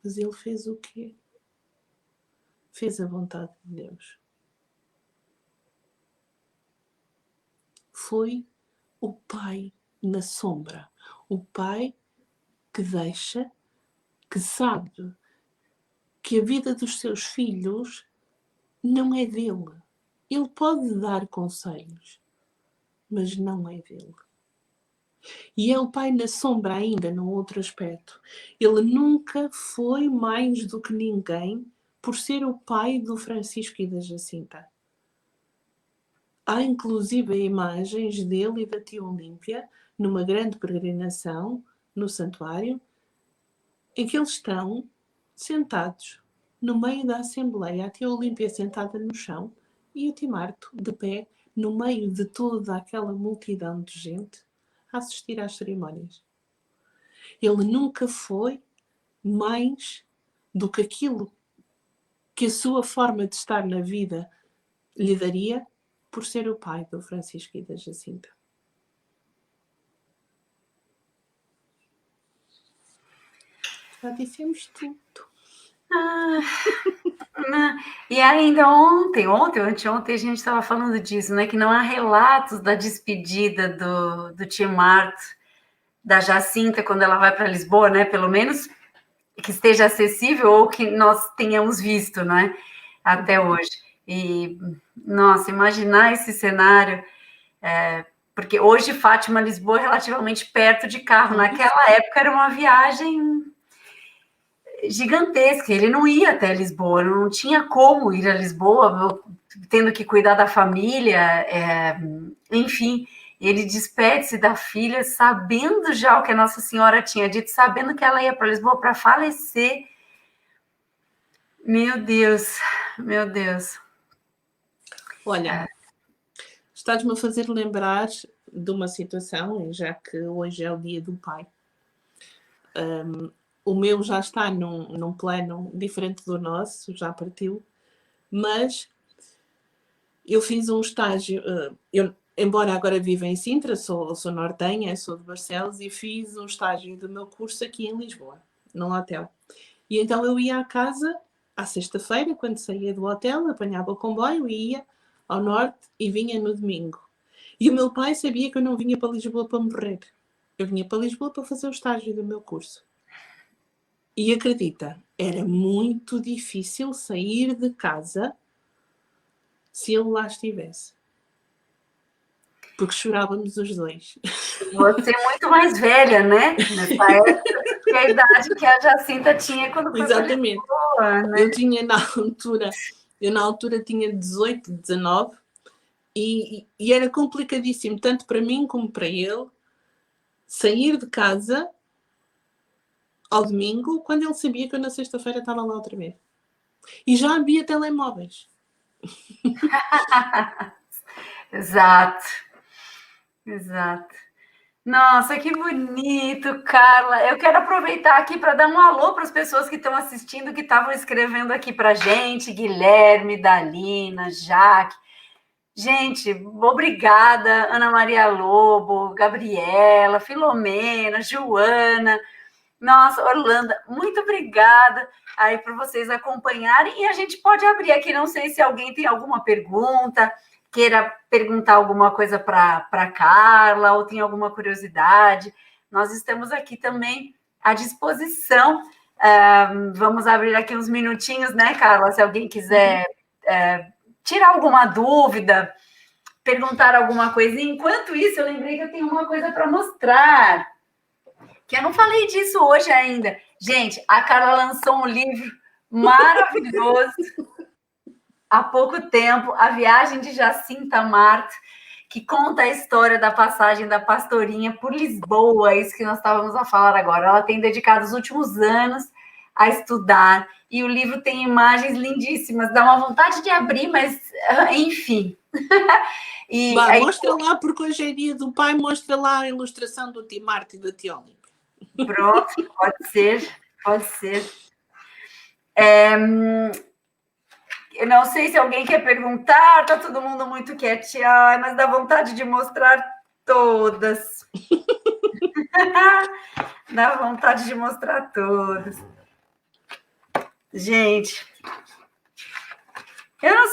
Speaker 2: Mas ele fez o quê? fez a vontade de Deus. Foi o pai na sombra, o pai que deixa, que sabe que a vida dos seus filhos não é dele. Ele pode dar conselhos, mas não é dele. E é o pai na sombra ainda, num outro aspecto. Ele nunca foi mais do que ninguém por ser o pai do Francisco e da Jacinta. Há inclusive imagens dele e da tia Olímpia numa grande peregrinação no santuário, em que eles estão sentados no meio da Assembleia, a tia Olímpia sentada no chão e o Timarto de pé no meio de toda aquela multidão de gente a assistir às cerimónias. Ele nunca foi mais do que aquilo que a sua forma de estar na vida lhe daria por ser o pai do Francisco e da Jacinta. Já dissemos tudo.
Speaker 1: E ainda ontem ou anteontem, a gente estava falando disso, né? Que não há relatos da despedida do Timarto, da Jacinta, quando ela vai para Lisboa, né? Pelo menos que esteja acessível ou que nós tenhamos visto, né? Até hoje. E, nossa, imaginar esse cenário, porque hoje Fátima, Lisboa é relativamente perto de carro. Naquela época era uma viagem gigantesca, ele não ia até Lisboa, não tinha como ir a Lisboa, tendo que cuidar da família, enfim, ele despede-se da filha, sabendo já o que a Nossa Senhora tinha dito, sabendo que ela ia para Lisboa para falecer. Meu Deus, meu Deus.
Speaker 2: Olha, estás-me a fazer lembrar de uma situação, já que hoje é o dia do pai. O meu já está num plano diferente do nosso, já partiu, mas eu fiz um estágio, embora agora viva em Sintra, sou nortenha, sou de Barcelos, e fiz um estágio do meu curso aqui em Lisboa, num hotel. E então eu ia à casa à sexta-feira, quando saía do hotel, apanhava o comboio e ia ao norte e vinha no domingo. E o meu pai sabia que eu não vinha para Lisboa para morrer. Eu vinha para Lisboa para fazer o estágio do meu curso. E acredita, era muito difícil sair de casa se ele lá estivesse. Porque chorávamos os dois.
Speaker 1: Você é muito mais velha, né? Nessa época, que a idade que a Jacinta tinha quando foi
Speaker 2: Exatamente.
Speaker 1: Lisboa, né?
Speaker 2: Eu na altura tinha 18, 19 e era complicadíssimo, tanto para mim como para ele, sair de casa ao domingo, quando ele sabia que eu na sexta-feira estava lá outra vez. E já havia telemóveis.
Speaker 1: Exato. Nossa, que bonito, Carla. Eu quero aproveitar aqui para dar um alô para as pessoas que estão assistindo, que estavam escrevendo aqui para a gente, Guilherme, Dalina, Jaque. Gente, obrigada, Ana Maria Lobo, Gabriela, Filomena, Joana. Nossa, Orlando, muito obrigada aí por vocês acompanharem. E a gente pode abrir aqui, não sei se alguém tem alguma pergunta, queira perguntar alguma coisa para Carla, ou tem alguma curiosidade. Nós estamos aqui também à disposição. Vamos abrir aqui uns minutinhos, né, Carla? Se alguém quiser tirar alguma dúvida, perguntar alguma coisa. Enquanto isso, eu lembrei que eu tenho uma coisa para mostrar, que eu não falei disso hoje ainda. Gente, a Carla lançou um livro maravilhoso há pouco tempo, A Viagem de Jacinta Marto, que conta a história da passagem da pastorinha por Lisboa, isso que nós estávamos a falar agora. Ela tem dedicado os últimos anos a estudar, e o livro tem imagens lindíssimas, dá uma vontade de abrir, mas enfim.
Speaker 2: Aí... Mostra lá, porque hoje é dia do pai, mostra lá a ilustração do Timarto e da tia Olímpia.
Speaker 1: Pronto, pode ser. Eu não sei se alguém quer perguntar, tá todo mundo muito quietinho, mas dá vontade de mostrar todas. Dá vontade de mostrar todas. Gente,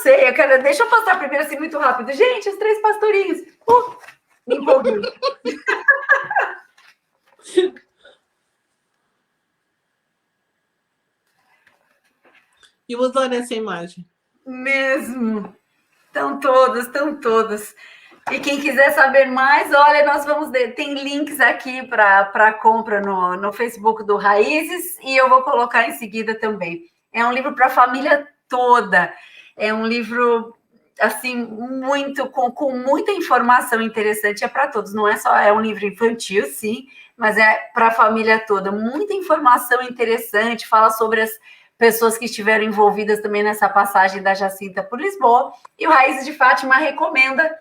Speaker 1: sei, deixa eu passar primeiro assim muito rápido. Gente, os três pastorinhos. Me empolguei.
Speaker 2: Eu adoro essa imagem.
Speaker 1: Mesmo. Estão todos. E quem quiser saber mais, olha, nós vamos tem links aqui para compra no Facebook do Raízes e eu vou colocar em seguida também. É um livro para a família toda. É um livro assim muito com muita informação interessante. É para todos, não é só um livro infantil, sim, mas é para a família toda. Muita informação interessante. Fala sobre as pessoas que estiveram envolvidas também nessa passagem da Jacinta por Lisboa. E o Raízes de Fátima recomenda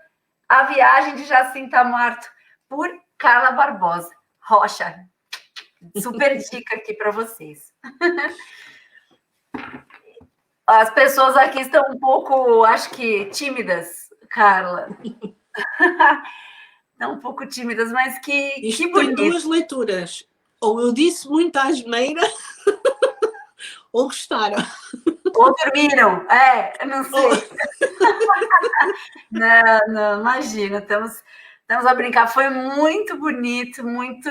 Speaker 1: A Viagem de Jacinta Marto, por Carla Barbosa Rocha. Super dica aqui para vocês. As pessoas aqui estão um pouco, acho que, tímidas, Carla. Estão um pouco tímidas, mas
Speaker 2: Isto
Speaker 1: que bonito.
Speaker 2: tem duas leituras. Ou eu disse muita asneira, ou gostaram.
Speaker 1: Ou dormiram, não sei. Não, imagina, estamos a brincar. Foi muito bonito, muito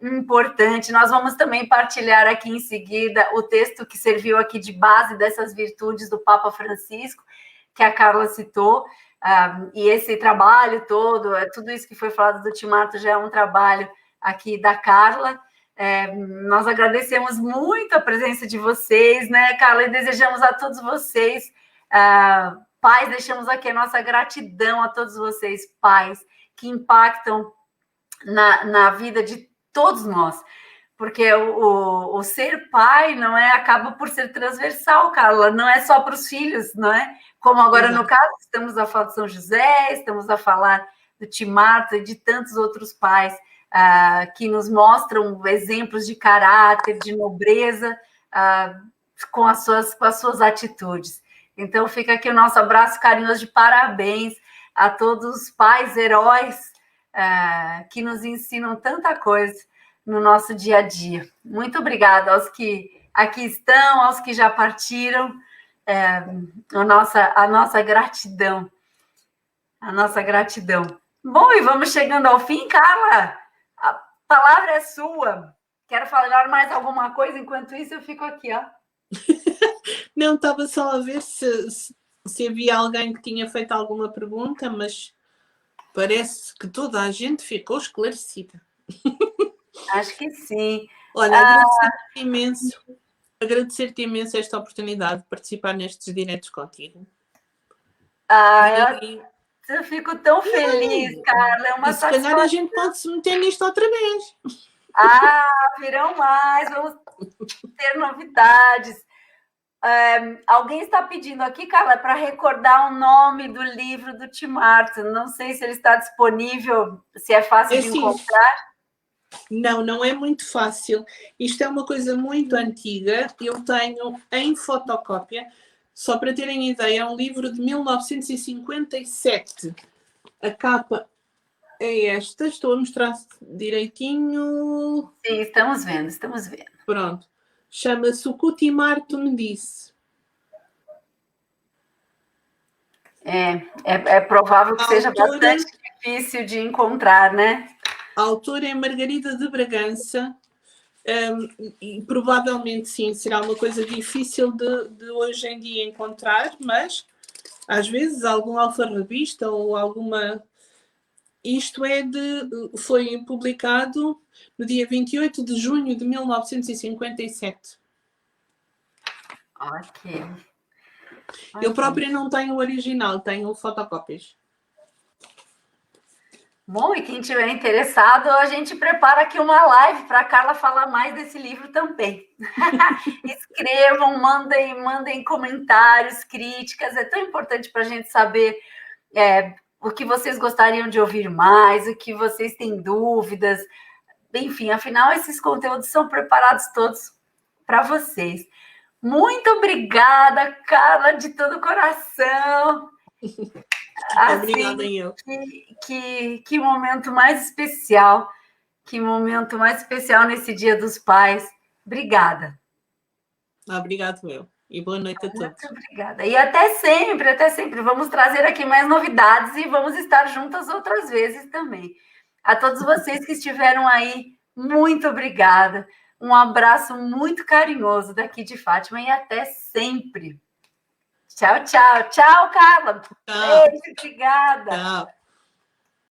Speaker 1: importante. Nós vamos também partilhar aqui em seguida o texto que serviu aqui de base dessas virtudes do Papa Francisco, que a Carla citou. E esse trabalho todo, tudo isso que foi falado do Tim Marto já é um trabalho aqui da Carla. Nós agradecemos muito a presença de vocês, né, Carla? E desejamos a todos vocês, pais, deixamos aqui a nossa gratidão a todos vocês, pais, que impactam na vida de todos nós. Porque o ser pai não acaba por ser transversal, Carla, não é só para os filhos, não é? Como agora, no caso, estamos a falar de São José, estamos a falar do Tim Marto e de tantos outros pais que nos mostram exemplos de caráter, de nobreza, com as suas atitudes. Então, fica aqui o nosso abraço carinhoso de parabéns a todos os pais heróis que nos ensinam tanta coisa no nosso dia a dia. Muito obrigada aos que aqui estão, aos que já partiram, a nossa gratidão. A nossa gratidão. Bom, e vamos chegando ao fim, Carla. A palavra é sua. Quero falar mais alguma coisa? Enquanto isso, eu fico aqui, ó.
Speaker 2: Não, estava só a ver se havia alguém que tinha feito alguma pergunta, mas parece que toda a gente ficou esclarecida.
Speaker 1: Acho que sim.
Speaker 2: Olha, agradecer-te imenso esta oportunidade de participar nestes diretos contigo.
Speaker 1: Eu fico tão feliz, Carla. É uma satisfação.
Speaker 2: Se calhar a gente pode se meter nisto outra vez.
Speaker 1: Virão mais, vamos ter novidades. Alguém está pedindo aqui, Carla, para recordar o nome do livro do Tim Marto. Não sei se ele está disponível, se é fácil de encontrar.
Speaker 2: Não é muito fácil. Isto é uma coisa muito antiga. Eu tenho em fotocópia. Só para terem ideia, é um livro de 1957. A capa é esta. Estou a mostrar direitinho.
Speaker 1: Sim, estamos vendo.
Speaker 2: Pronto. Chama-se O que o Tim Marto me disse.
Speaker 1: É provável que seja bastante difícil de encontrar, né?
Speaker 2: A autora é Margarida de Bragança. E provavelmente sim, será uma coisa difícil de hoje em dia encontrar, mas às vezes algum alfarrabista ou alguma... Isto foi publicado no dia 28 de junho de 1957.
Speaker 1: Ok.
Speaker 2: Eu própria não tenho o original, tenho fotocópias.
Speaker 1: Bom, e quem tiver interessado, a gente prepara aqui uma live para a Carla falar mais desse livro também. Escrevam, mandem comentários, críticas. É tão importante para a gente saber o que vocês gostariam de ouvir mais, o que vocês têm dúvidas. Enfim, afinal, esses conteúdos são preparados todos para vocês. Muito obrigada, Carla, de todo o coração.
Speaker 2: Obrigada, eu.
Speaker 1: Que momento mais especial. Que momento mais especial nesse Dia dos Pais. Obrigada.
Speaker 2: Obrigado, eu. E boa noite a todos.
Speaker 1: Muito obrigada. E até sempre, até sempre. Vamos trazer aqui mais novidades e vamos estar juntas outras vezes também. A todos vocês que estiveram aí, muito obrigada. Um abraço muito carinhoso daqui de Fátima e até sempre. Tchau, tchau. Tchau, Carla.
Speaker 2: Tchau.
Speaker 1: Beijo, obrigada.
Speaker 2: Tchau.